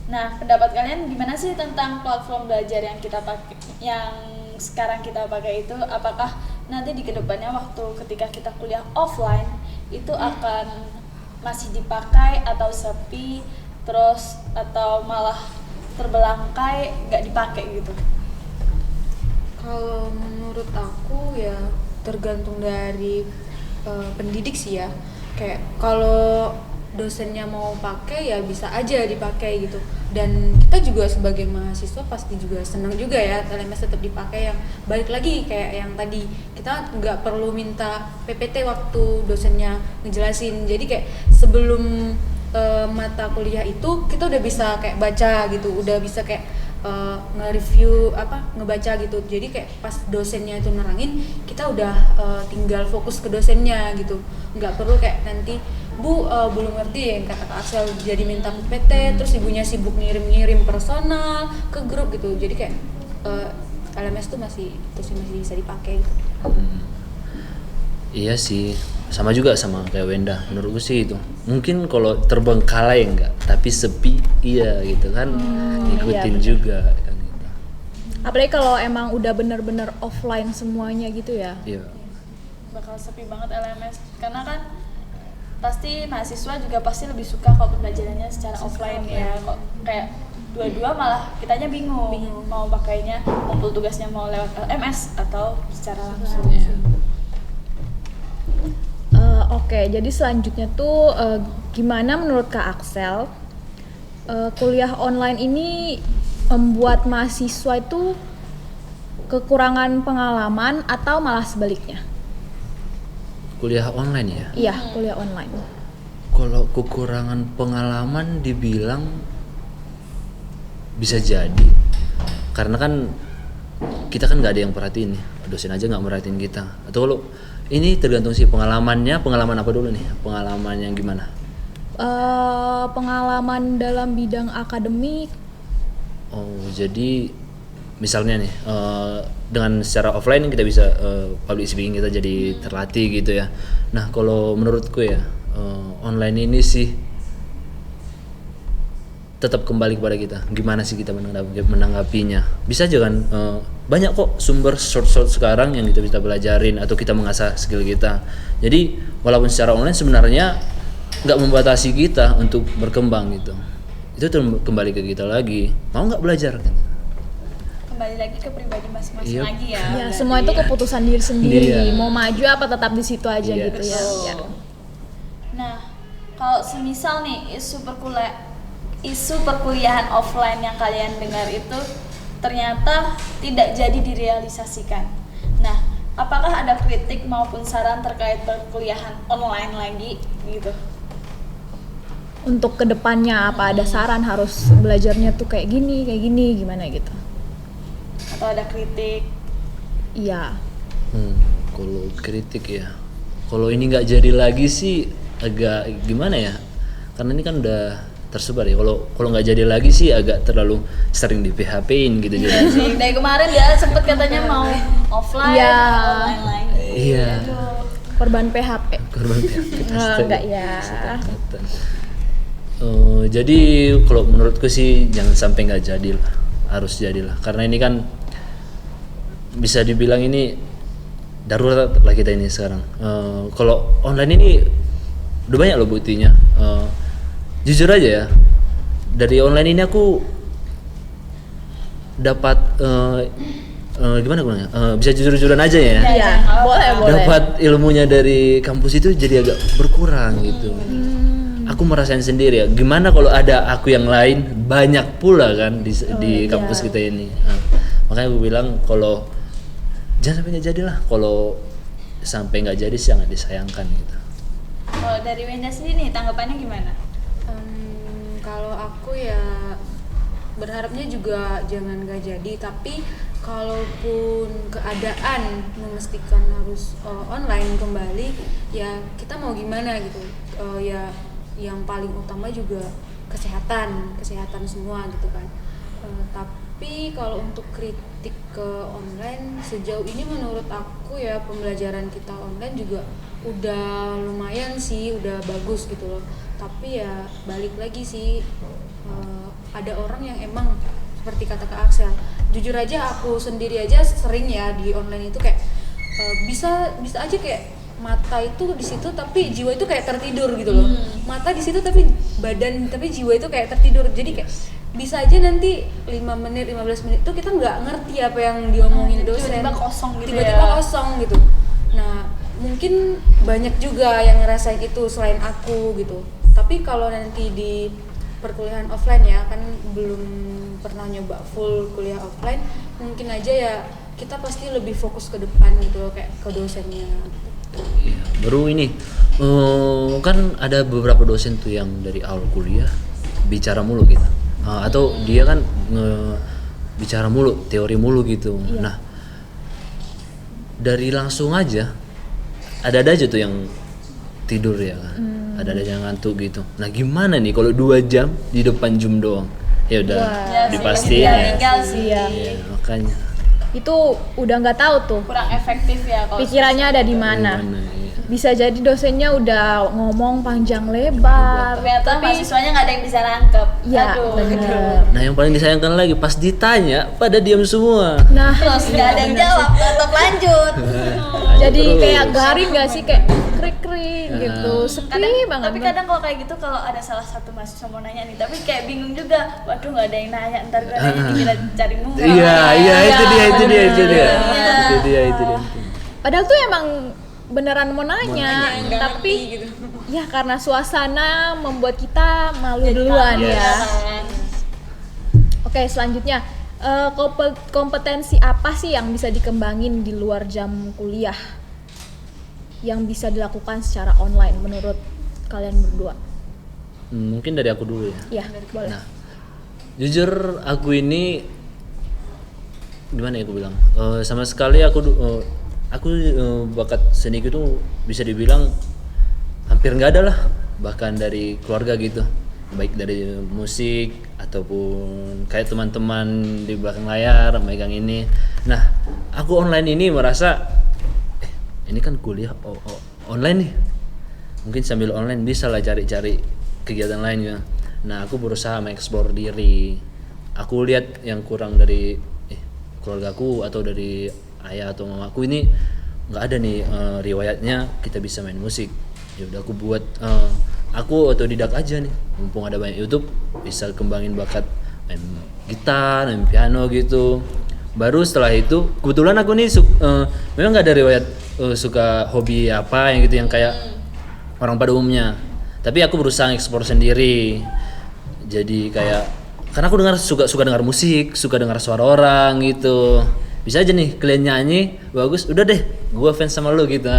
Nah, pendapat kalian gimana sih tentang platform belajar yang kita pakai, yang sekarang kita pakai itu? Apakah nanti di kedepannya waktu ketika kita kuliah offline itu akan masih dipakai atau sepi, terus atau malah terbelangkai nggak dipakai gitu? Kalau menurut aku ya tergantung dari pendidik sih ya. Kayak kalau dosennya mau pakai ya bisa aja dipakai gitu. Dan kita juga sebagai mahasiswa pasti juga senang juga ya LMS tetap dipakai. Yang balik lagi kayak yang tadi kita nggak perlu minta PPT waktu dosennya ngejelasin. Jadi kayak sebelum mata kuliah itu kita udah bisa kayak baca gitu, udah bisa kayak nge-review ngebaca gitu. Jadi kayak pas dosennya itu nerangin kita udah tinggal fokus ke dosennya gitu, nggak perlu kayak nanti Bu belum ngerti yang kata Kak Aksel jadi minta PPT terus ibunya sibuk ngirim personal ke grup gitu. Jadi kayak LMS tuh masih bisa dipakai gitu. Iya sih, sama juga sama kayak Wenda. Menurutku sih itu. Mungkin kalau terbengkalai enggak, tapi sepi iya gitu kan. Ikutin iya, juga kan gitu. Apalagi kalau emang udah bener-bener offline semuanya gitu ya. Iya. Bakal sepi banget LMS karena kan pasti mahasiswa juga pasti lebih suka kalau pembelajarannya secara offline ya. Kok kayak dua-dua malah kitanya bingung mau pakainya kumpul tugasnya mau lewat LMS atau secara langsung. Iya. Oke, jadi selanjutnya tuh gimana menurut Kak Aksel kuliah online ini membuat mahasiswa itu kekurangan pengalaman atau malah sebaliknya? Kuliah online ya. Iya, kuliah online. Kalau kekurangan pengalaman dibilang bisa jadi. Karena kan kita kan nggak ada yang perhatiin nih, dosen aja nggak merhatiin kita. Atau kalau ini tergantung sih pengalaman apa dulu nih? Pengalaman yang gimana? Pengalaman dalam bidang akademik. Oh, jadi misalnya nih dengan secara offline kita bisa public speaking kita jadi terlatih gitu ya. Nah, kalau menurutku ya online ini sih tetap kembali kepada kita. Gimana sih kita menanggapinya? Bisa aja kan banyak kok sumber short sekarang yang kita bisa pelajarin atau kita mengasah skill kita. Jadi walaupun secara online sebenarnya nggak membatasi kita untuk berkembang gitu. Itu kembali ke kita lagi. Mau nggak belajar? Kembali lagi ke pribadi masing-masing Iya. lagi ya. Ya, berarti. semua itu keputusan diri sendiri. Iya. Mau maju apa tetap di situ aja Iya. gitu ya. Betul. Ya. Nah, kalau semisal nih isu perkuliahan offline yang kalian dengar itu ternyata tidak jadi direalisasikan. Nah, apakah ada kritik maupun saran terkait perkuliahan online lagi gitu? Untuk kedepannya apa ada saran harus belajarnya tuh kayak gini gimana gitu? Atau ada kritik? Iya. Kalau kritik ya, kalau ini nggak jadi lagi sih agak gimana ya? Karena ini kan udah tersebar ya. Kalau nggak jadi lagi sih agak terlalu sering di PHP-in gitu Iya jadi. sih, dari kemarin dia sempet katanya mau offline, Iya. online lagi. Iya. Aduh. Korban PHP. Korban PHP. Enggak ya. Kesepakatan. Jadi kalau menurutku sih jangan sampai nggak jadi lah, harus jadilah. Karena ini kan bisa dibilang ini darurat lah kita ini sekarang. Kalau online ini udah banyak loh buktinya. Jujur aja ya, dari online ini aku dapat gimana gue bisa jujur-jujuran aja ya. Iya, boleh. Dapat ilmunya dari kampus itu jadi agak berkurang gitu. Aku merasain sendiri ya. Gimana kalau ada aku yang lain banyak pula kan di kampus kita ini. Makanya gue bilang kalau jangan sampai nggak jadilah. Kalau sampai nggak jadi sangat disayangkan gitu. Kalau dari Wenda sendiri nih tanggapannya gimana? Kalau aku ya berharapnya juga jangan gak jadi, tapi kalaupun keadaan memastikan harus online kembali, ya kita mau gimana gitu. Ya yang paling utama juga kesehatan semua gitu kan. Tapi kalau untuk kritik ke online sejauh ini menurut aku ya pembelajaran kita online juga udah lumayan sih, udah bagus gitu loh. Tapi ya balik lagi sih, ada orang yang emang seperti kata Kak Axel, jujur aja aku sendiri aja sering ya di online itu kayak bisa aja kayak mata itu di situ tapi jiwa itu kayak tertidur gitu loh. Mata di situ tapi jiwa itu kayak tertidur. Jadi kayak bisa aja nanti 5 menit 15 menit itu kita nggak ngerti apa yang diomongin dosen. Tiba-tiba kosong gitu Tiba-tiba ya. kosong gitu. Nah, mungkin banyak juga yang ngerasain itu selain aku gitu. Tapi kalau nanti di perkuliahan offline ya, kan belum pernah nyoba full kuliah offline, mungkin aja ya kita pasti lebih fokus ke depan gitu loh, kayak ke dosennya. Iya, baru ini kan ada beberapa dosen tuh yang dari awal kuliah bicara mulu gitu. Atau dia kan bicara mulu, teori mulu gitu. Nah, dari langsung aja ada aja tuh yang tidur ya kan. Ada yang ngantuk gitu. Nah, gimana nih kalau 2 jam di depan Zoom doang? Ya udah Ya sih, dipastiin tinggal ya. tinggal sih. Iya, makanya. Itu udah nggak tahu tuh Kurang efektif ya kalau pikirannya ada di mana. Iya. Bisa jadi dosennya udah ngomong panjang lebar, ternyata mahasiswanya nggak ada yang bisa nangkep. ya Aduh. bener. Nah, yang paling disayangkan lagi pas ditanya pada diam semua. Nah, Terus nggak ada yang jawab, tetap lanjut. jadi Terus. kayak garing gak sih, kayak krik-krik gitu, sepi banget. Tapi kadang kalau kayak gitu kalau ada salah satu mahasiswa mau nanya nih, tapi kayak bingung juga. Waduh nggak ada yang nanya, ntar gue nanya dikira cari muka. Iya, itu dia. Iya. Itu dia. Padahal tuh emang beneran mau nanya, nggak tapi ngerti gitu. ya karena suasana membuat kita malu Jadi duluan malu, ya. kan? Oke, selanjutnya kompetensi apa sih yang bisa dikembangin di luar jam kuliah yang bisa dilakukan secara online menurut kalian berdua? Mungkin dari aku dulu ya. Ya, boleh. Nah, jujur aku ini gimana ya aku bilang? Sama sekali aku bakat seni itu bisa dibilang hampir nggak ada lah, bahkan dari keluarga gitu, baik dari musik ataupun kayak teman-teman di belakang layar megang ini. Nah, aku online ini merasa ini kan kuliah online nih, mungkin sambil online bisa lah cari-cari kegiatan lainnya. Nah aku berusaha mengeksplor diri. Aku lihat yang kurang dari keluargaku atau dari ayah atau mamaku ini nggak ada nih riwayatnya kita bisa main musik. Ya udah aku buat aku otodidak aja nih. Mumpung ada banyak YouTube bisa kembangin bakat main gitar, main piano gitu. Baru setelah itu kebetulan aku nih memang nggak ada riwayat suka hobi apa yang gitu yang kayak orang pada umumnya. Tapi aku berusaha eksplor sendiri. Jadi kayak karena aku suka dengar musik, suka dengar suara orang gitu. Bisa aja nih kalian nyanyi bagus, udah deh, gua fans sama lu gitu.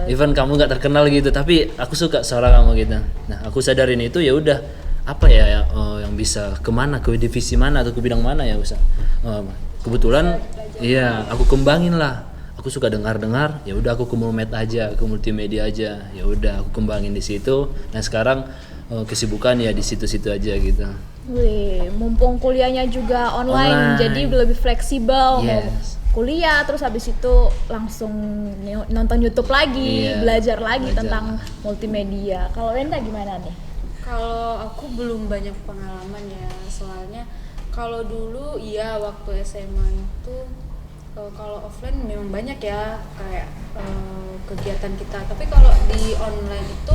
Even kamu nggak terkenal gitu, tapi aku suka suara kamu gitu. Nah, aku sadarin itu ya udah apa ya yang bisa kemana, ke divisi mana atau ke bidang mana ya usah. Kebetulan iya, aku kembangin lah. Aku suka dengar, ya udah aku ke mulmed aja, ke multimedia aja. Ya udah aku kembangin di situ. Nah, sekarang kesibukan ya di situ-situ aja gitu. Wih, mumpung kuliahnya juga online. Jadi lebih fleksibel. Yes. Kuliah terus habis itu langsung nonton YouTube lagi, belajar tentang multimedia. Kalau Wenda gimana nih? Kalau aku belum banyak pengalaman ya, soalnya kalau dulu iya waktu SMA itu kalau offline memang banyak ya kayak kegiatan kita, tapi kalau di online itu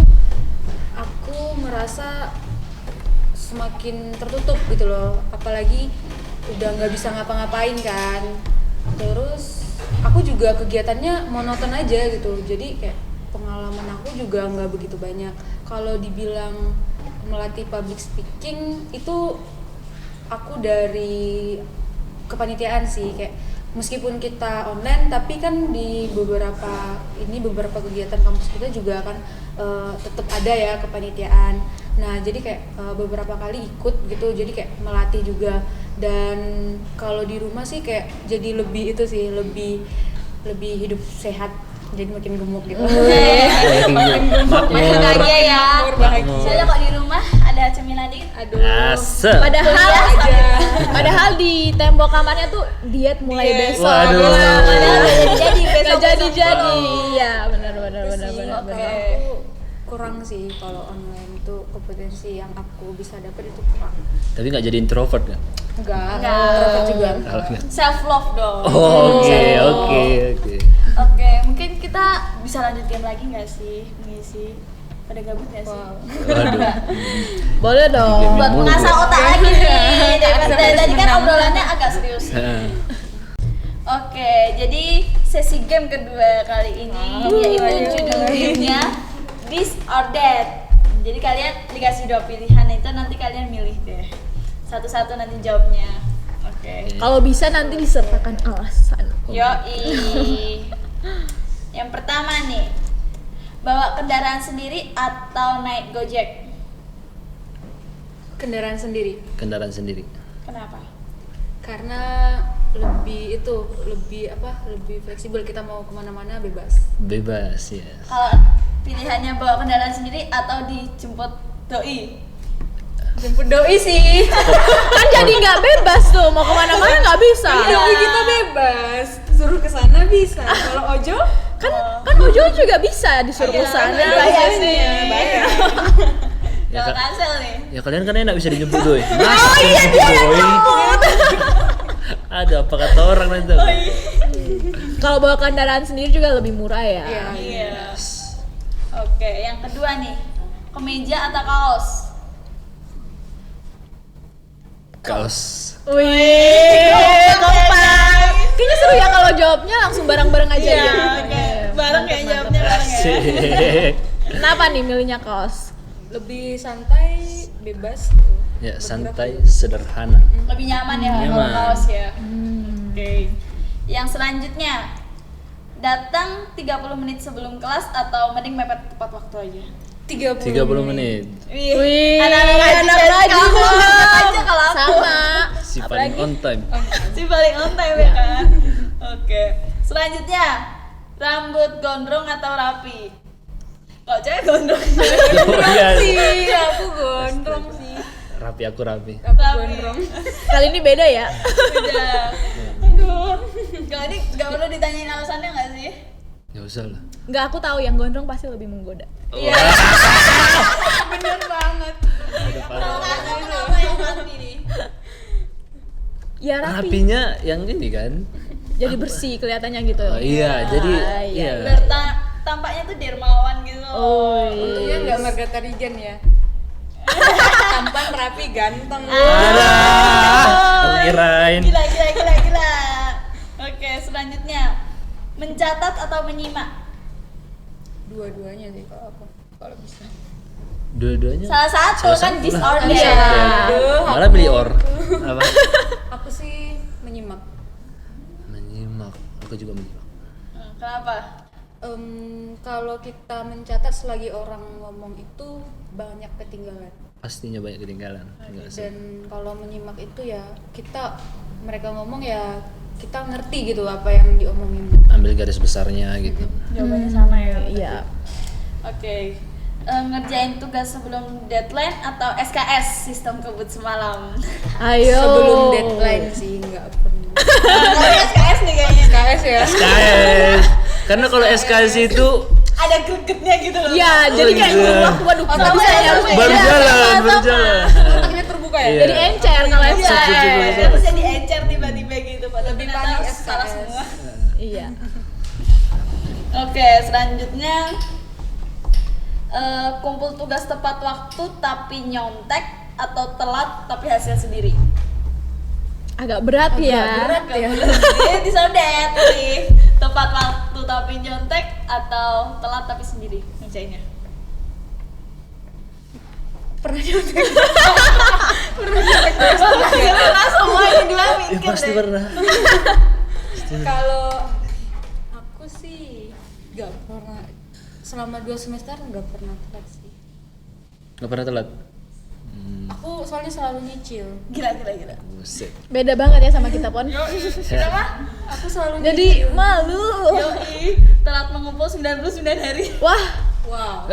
aku merasa semakin tertutup gitu loh, apalagi udah nggak bisa ngapa-ngapain kan. Terus aku juga kegiatannya monoton aja gitu, jadi kayak pengalaman aku juga nggak begitu banyak. Kalau dibilang melatih public speaking itu aku dari kepanitiaan sih, kayak meskipun kita online tapi kan di beberapa kegiatan kampus kita juga kan tetap ada ya kepanitiaan. Nah jadi kayak beberapa kali ikut gitu, jadi kayak melatih juga. Dan kalau di rumah sih kayak jadi lebih itu sih, lebih hidup sehat, jadi makin gemuk gitu. Makin bahagia ya. Soalnya kok di rumah ada cemilan dikit, aduh. Asem. Padahal di tembok kamarnya tuh diet mulai besok. Waduh. Padahal nggak jadi. Iya, benar. Aku kurang sih kalau online itu, kompetensi yang aku bisa dapat itu kurang. Tapi nggak jadi introvert kan? Enggak juga. Self love dong. Oke. Mungkin kita bisa lanjut game lagi nggak sih, mengisi? Pada gabut nggak sih? Waduh. Boleh dong. Buat mengasah otak lagi nih. Dari tadi kan obrolannya agak serius. Oke, jadi sesi game kedua kali ini yaitu judul gamenya This or That. Jadi kalian dikasih 2 pilihan, itu nanti kalian milih deh. Satu-satu nanti jawabnya. Oke. Kalau bisa nanti disertakan alasan. Yoi. Yang pertama nih, bawa kendaraan sendiri atau naik Gojek? Kendaraan sendiri. Kendaraan sendiri. Kenapa? Karena lebih fleksibel, kita mau kemana-mana bebas. Bebas ya. Kalau pilihannya bawa kendaraan sendiri atau dijemput doi? Jemput doi sih. Kan jadi nggak bebas tuh, mau kemana-mana nggak bisa. Doi kita bebas, suruh kesana bisa. Kalau Ojo kan Ojo juga bisa disuruh ke sana. Bayar sih. Ya, Kalau cancel nih. ya kalian kan enak bisa dijemput doi. Oh iya dia Ada apa kata orang nanti? Kalau bawa kendaraan sendiri juga lebih murah ya. Iya. Oke, yang kedua nih, kemeja atau kaos? Kaos. Wih, kompak. Kayaknya seru ya kalau jawabnya langsung bareng-bareng aja ya. Bareng kayak jawabnya bareng ya. Asik. Kenapa nih milihnya kaos? lebih santai, bebas gitu. Ya, santai, sederhana. Lebih nyaman ya kalau Nyaman. kaos ya. Oke. Yang selanjutnya, datang 30 menit sebelum kelas atau mending mepet tepat waktu aja? 30 menit. Wih, Anak-anak aja aja kalau aku. sama. Si paling on time. Si paling on time ya kan. Oke. Selanjutnya, rambut gondrong atau rapi? Kalau cewek gondrong. Oh iya. Iya, aku gondrong sih. Rapi, aku rapi. Aku Rapi. gondrong. Kali ini beda ya. Udah. Aduh. Kalau ini nggak perlu ditanyain alasannya nggak sih? Gak usah lah. Enggak, aku tahu yang gondrong pasti lebih menggoda. Iya. Bener banget. Kenapa yang mati nih? Ya rapi. Rapinya yang ini kan. Jadi bersih kelihatannya gitu. Oh, iya, jadi iya. iya. Biar tampaknya tuh dermawan gitu. Oh, Untungnya nggak Margarita Rigan ya. Tampan, rapi, ganteng. Ada. Aku kirain. Gila. Oke, selanjutnya mencatat atau menyimak? Dua-duanya sih kalau bisa. Dua-duanya. Salah satu kan disorder. Iya. Aduh, Malah beli apa? Aku sih menyimak. Menyimak. Aku juga menyimak. Kenapa? Kalau kita mencatat selagi orang ngomong itu banyak ketinggalan. Pastinya banyak ketinggalan. Enggak sih. Dan kalau menyimak itu ya mereka ngomong ya kita ngerti gitu apa yang diomongin. Ambil garis besarnya gitu. Jawabannya sama ya. Iya. Oke. Ngerjain tugas sebelum deadline atau SKS sistem kebut semalam? Ayo. Sebelum deadline sih nggak pernah. SKS nih kayaknya. KS ya. SKS. Karena kalau SKS itu Ada gregetnya gitu loh. Iya, jadi kayak iya. waduh nggak bisa ya. baru jalan. Otaknya terbuka ya. Iya. Jadi encer kalau Iya, SKS. terus jadi encer tiba-tiba gitu. Padahal Lebih ternyata panik salah SKS. semua. Iya. Oke, selanjutnya kumpul tugas tepat waktu tapi nyontek atau telat tapi hasil sendiri. Agak berat ya. Berat ya. Ini disodet nih. Tepat waktu tapi nyontek atau telat tapi sendiri ngerjainnya. Pernah nyontek. Pernah semua ini dua Ya mikir pasti deh. pernah. Kalau aku sih nggak pernah selama 2 semester nggak pernah telat sih. Nggak pernah telat. Aku soalnya selalu nyicil. Gila. Buset. Beda banget ya sama kita Pon. Kenapa? Aku selalu Jadi nyicil. malu. Yoi, telat mengumpul 99 hari. Wah, Wow.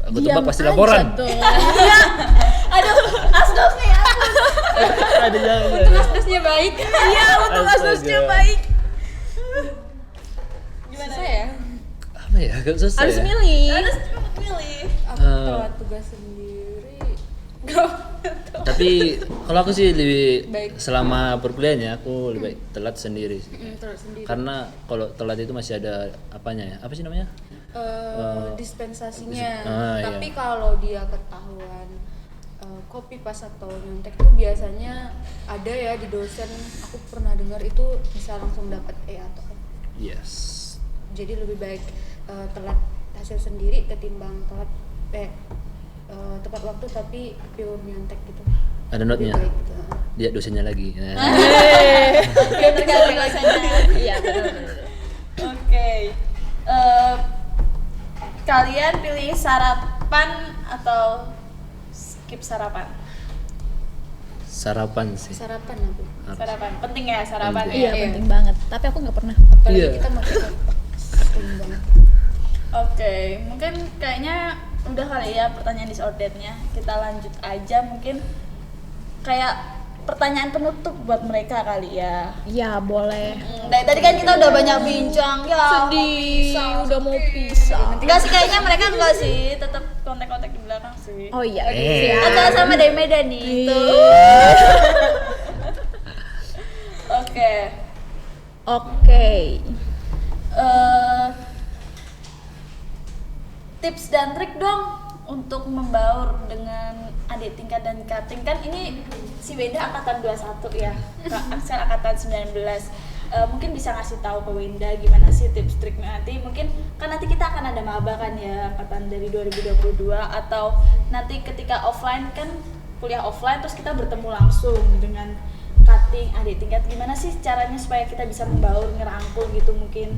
Aku diam tebak pasti aja laporan. dong. Aduh, asdos nih ampun. Ada jangan. Untung asdasnya baik. Iya, untuk Astaga. kasusnya baik. Gimana? Saya Apa ya? Agak susah Harus ya. milih. Harus pilih. aku telat tugas sendiri. Gak. Tapi kalau aku sih lebih Baik. selama perkuliahannya aku lebih baik telat sendiri. Telat sendiri. Karena kalau telat itu masih ada apanya ya? Apa sih namanya? Dispensasinya. iya. Tapi kalau dia ketahuan copy pas atau nyontek tuh biasanya ada ya di dosen. Aku pernah dengar itu bisa langsung dapat E atau F. Yes. Jadi lebih baik telat hasil sendiri ketimbang telat tepat waktu tapi pure nyontek gitu. Ada Lebih notnya. baik gitu. Lihat dosennya lagi. Nah. Biar tergantung rasanya. Iya, benar. Oke. Kalian pilih sarapan atau skip sarapan? Sarapan sih. Sarapan aku. Sarapan penting ya sarapan Penting. Iya, ya. penting banget. Tapi aku nggak pernah. Apalagi Iya. kita makan penting banget. Oke, mungkin kayaknya udah kali ya pertanyaan disordernya. Kita lanjut aja mungkin kayak pertanyaan penutup buat mereka kali ya. Iya, boleh. Dari tadi kan kita udah banyak bincang ya. Sedih, udah mau pisah. Enggak sih kayaknya mereka enggak sih, tetap kontak-kontak di belakang sih. Oh iya. Eh. Atau sama dari Medan nih. Tuh. Oke. Oke. Tips dan trik dong untuk membaur dengan adik tingkat dan kating. Kan ini si Wenda angkatan 21 ya, Kak Axel angkatan 19. Mungkin bisa ngasih tahu ke Wenda gimana sih tips triknya nanti. Mungkin kan nanti kita akan ada maba kan ya, angkatan dari 2022, atau nanti ketika offline kan kuliah offline terus kita bertemu langsung dengan kating adik tingkat. Gimana sih caranya supaya kita bisa membaur, ngerangkul gitu mungkin?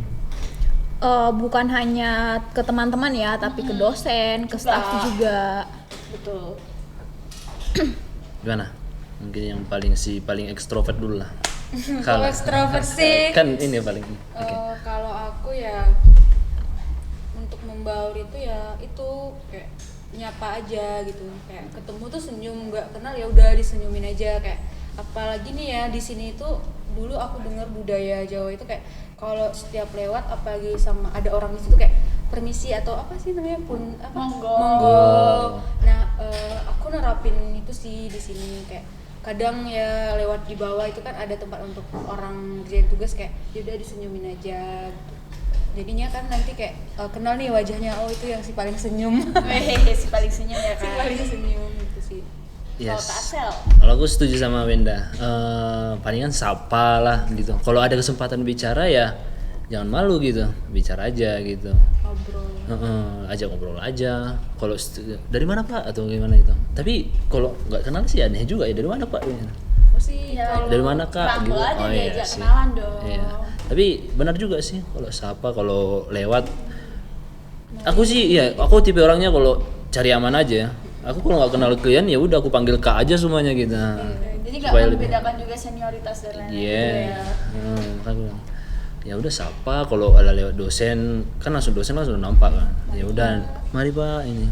Bukan hanya ke teman-teman ya, tapi ke dosen, ke staff juga. Betul. Gimana? Mungkin yang paling ekstrovert dulu lah. Kalau ekstrovert sih Kan ini paling. Oke. kalau aku ya untuk membaur itu ya itu kayak nyapa aja gitu, kayak ketemu tuh senyum, nggak kenal ya udah disenyumin aja. Kayak apalagi nih ya di sini itu dulu aku dengar budaya Jawa itu kayak kalau setiap lewat apalagi sama ada orang di situ kayak permisi atau apa sih namanya pun apa Monggo. monggo. Nah Aku nerapin itu sih di sini, kayak kadang ya lewat di bawah itu kan ada tempat untuk orang kerjain tugas, kayak yaudah disenyumin aja gitu. Jadinya kan nanti kayak kenal nih wajahnya, oh itu yang si paling senyum. Weh, si paling senyum ya Si kan. paling senyum gitu sih. Kalau Kak Axel, Kalau aku setuju sama Wenda, palingan sapa lah gitu. Kalau ada kesempatan bicara ya jangan malu gitu, bicara aja gitu. Ngobrol. Ajak ngobrol aja. Kalau dari mana Pak atau gimana itu. Tapi kalau nggak kenal sih aneh juga ya, dari mana Pak? Aku sih Ya, kalau Dari mana Kak? rangkul aja diajak sih. kenalan dong. Iya. Tapi benar juga sih kalau sapa, kalau lewat. Aku sih iya, aku tipe orangnya kalau cari aman aja. Aku kalau nggak kenal kalian ya udah aku panggil Kak aja semuanya gitu. Jadi nggak Supaya lebih- membedakan juga senioritas dan lain-lain. Iya. gitu ya. Kan bilang, ya udah sapa, kalau ada lewat dosen kan langsung dosen langsung nampak kan. Ya udah, mari Pak ini.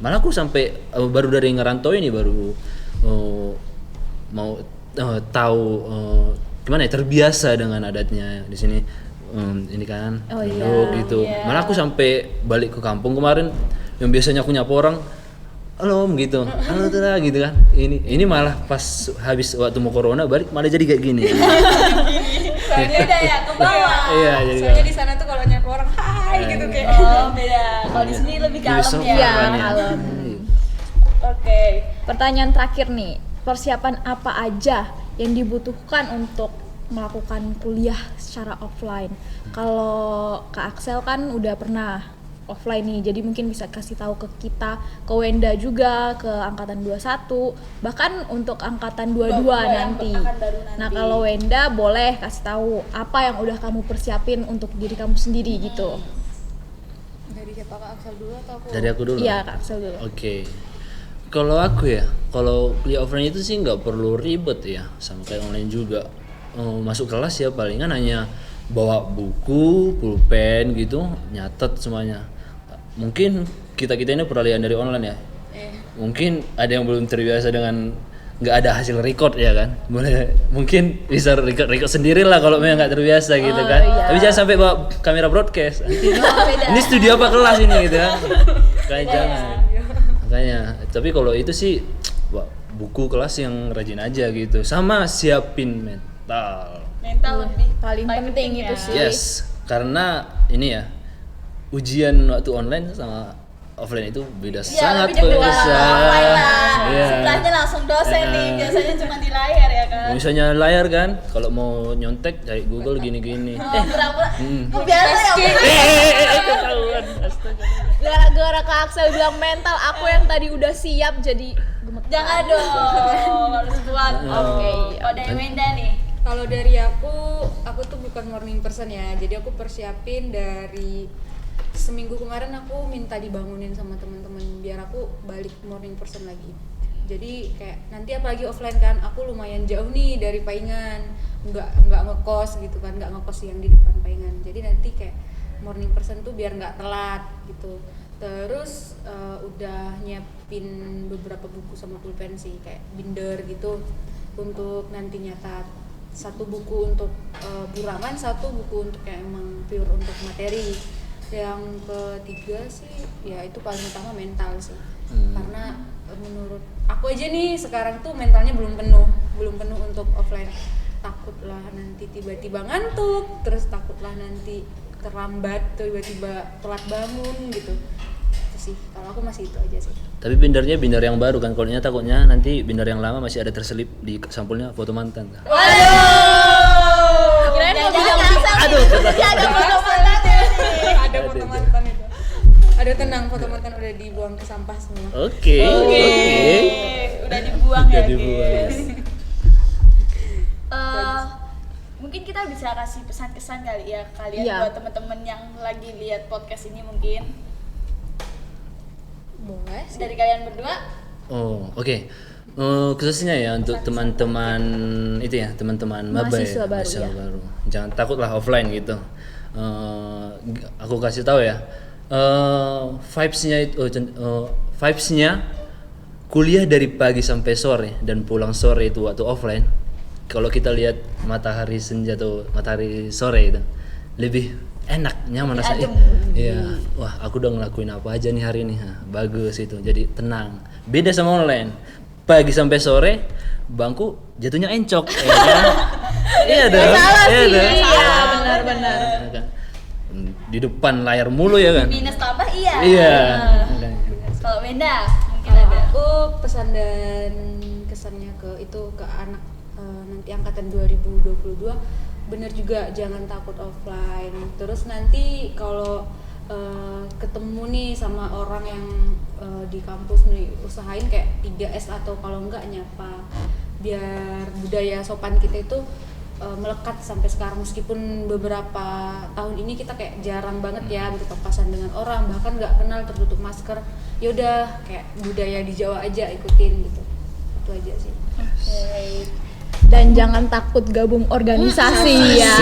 Malah aku sampai baru dari ngerantau ini baru mau tahu gimana ya, terbiasa dengan adatnya di sini. Ini kan Oh, iya. duduk gitu. Iya. Malah aku sampai balik ke kampung kemarin yang biasanya aku nyapa orang halo gitu, halo tuh gitu kan. Ini malah pas habis waktu mau corona balik malah jadi kayak gini. Beda ya ke bawah. Iya, jadi soalnya di sana tuh kalau nyapa orang hai gitu kayak. Oh beda. Kalau di sini lebih kalem Besok ya. Iya, apanya? kalem. Oke. Pertanyaan terakhir nih, persiapan apa aja yang dibutuhkan untuk melakukan kuliah secara offline? Kalau Kak Axel kan udah pernah offline nih, jadi mungkin bisa kasih tahu ke kita, ke Wenda juga, ke angkatan 21, bahkan untuk angkatan 22 yang nanti. akan baru nanti. Nah, kalau Wenda boleh kasih tahu apa yang udah kamu persiapin untuk diri kamu sendiri gitu. Dari siapa, Kak Axel dulu atau aku? Dari aku dulu. Iya, Kak Axel dulu. Oke. Kalau aku ya, kalau kuliah offline itu sih nggak perlu ribet ya, sama kayak online juga. Masuk kelas ya palingan hanya bawa buku, pulpen gitu, nyatet semuanya. Mungkin kita ini peralihan dari online ya. Mungkin ada yang belum terbiasa dengan nggak ada hasil record ya kan. Mungkin bisa record sendiri lah kalau memang nggak terbiasa gitu kan. Tapi jangan sampai bawa kamera broadcast. Nanti, ini studio apa kelas ini gitu kan. Kayak jangan. Makanya, tapi kalau itu sih buku kelas yang rajin aja gitu. Sama siapin mental. Mental lebih Paling penting itu ya. sih. Yes, karena ini ya ujian waktu online sama offline itu beda Ya, sangat lebih dekat besar. offline lah. Iya. Sebelahnya langsung dosen nih, biasanya cuma di layar ya kan. Misalnya layar kan, kalau mau nyontek cari Google gini-gini. Oh, pura-pura. Oh, biasa ya. Ketahuan. Astaga. Gara-gara Kak Axel bilang mental, aku yang tadi udah siap jadi gemetar. Jangan dong, harus kuat. Oke, Oh, dari Wenda nih. Kalau dari aku tuh bukan morning person ya, jadi aku persiapin dari seminggu kemarin aku minta dibangunin sama teman-teman biar aku balik morning person lagi. Jadi kayak nanti apalagi offline kan, aku lumayan jauh nih dari Paingan, nggak ngekos gitu kan, nggak ngekos yang di depan Paingan. Jadi nanti kayak morning person tuh biar nggak telat gitu. Terus udah nyiapin beberapa buku sama pulpen sih, kayak binder gitu untuk nanti nyatat. Satu buku untuk bulanan, satu buku untuk yang emang pure untuk materi. Yang ketiga sih ya itu paling utama mental sih. Karena menurut aku aja nih sekarang tuh mentalnya belum penuh untuk offline. Takutlah nanti tiba-tiba ngantuk, terus takutlah nanti terlambat, tiba-tiba telat bangun gitu. Itu sih, kalau aku masih itu aja sih. Tapi bindernya binder yang baru kan, kalau takutnya nanti binder yang lama masih ada terselip di sampulnya foto mantan. Waduh. Kirain mau bilang Aduh, Ada foto mantannya nih. Ada foto mantan itu. Ada, tenang, foto mantan udah dibuang ke sampah semua. Oke. Udah dibuang Udah ya, dibuang. guys. Mungkin kita bisa kasih pesan-kesan kali ya kalian Iya. buat teman-teman yang lagi lihat podcast ini mungkin Boleh sih. dari kalian berdua. Oh, oke. Khususnya ya untuk teman-teman itu ya, teman-teman maba Mahasiswa ya, baru, mahasiswa ya. baru. Jangan takutlah offline gitu. Aku kasih tahu ya. Vibes-nya kuliah dari pagi sampai sore dan pulang sore itu waktu offline. Kalau kita lihat matahari senja atau matahari sore itu lebih enak, nyaman Lebih rasanya. adem. Iya, wah aku udah ngelakuin apa aja nih hari ini. Bagus itu, jadi tenang. Beda sama online. Pagi sampai sore bangku jatuhnya encok. Ya kan? Iya dong. Salah Iya sih. dong. Iya, benar-benar. Iya kan? Di depan layar mulu ya kan? Minus tambah iya. Iya. Kalau beda mungkin Kalau ada. aku pesan dan kesannya ke anak nanti angkatan 2022, bener juga jangan takut offline. Terus nanti kalau ketemu nih sama orang yang di kampus nih, usahain kayak 3S atau kalau enggak nyapa, biar budaya sopan kita itu melekat sampai sekarang. Meskipun beberapa tahun ini kita kayak jarang banget ya berpapasan dengan orang, bahkan nggak kenal, tertutup masker, yaudah kayak budaya di Jawa aja ikutin gitu. Itu aja sih. Oke. Dan jangan takut gabung organisasi ya.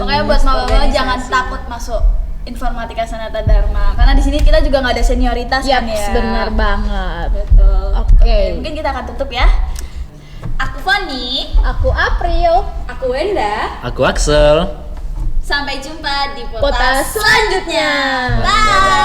Pokoknya buat maba-maba jangan takut masuk Informatika Sanata Dharma, karena di sini kita juga nggak ada senioritas kan ya. Benar banget. Betul. Oke. Mungkin kita akan tutup ya. Aku Foni. Aku April. Aku Wenda. Aku Axel. Sampai jumpa di Potas potas selanjutnya. selanjutnya. Bye.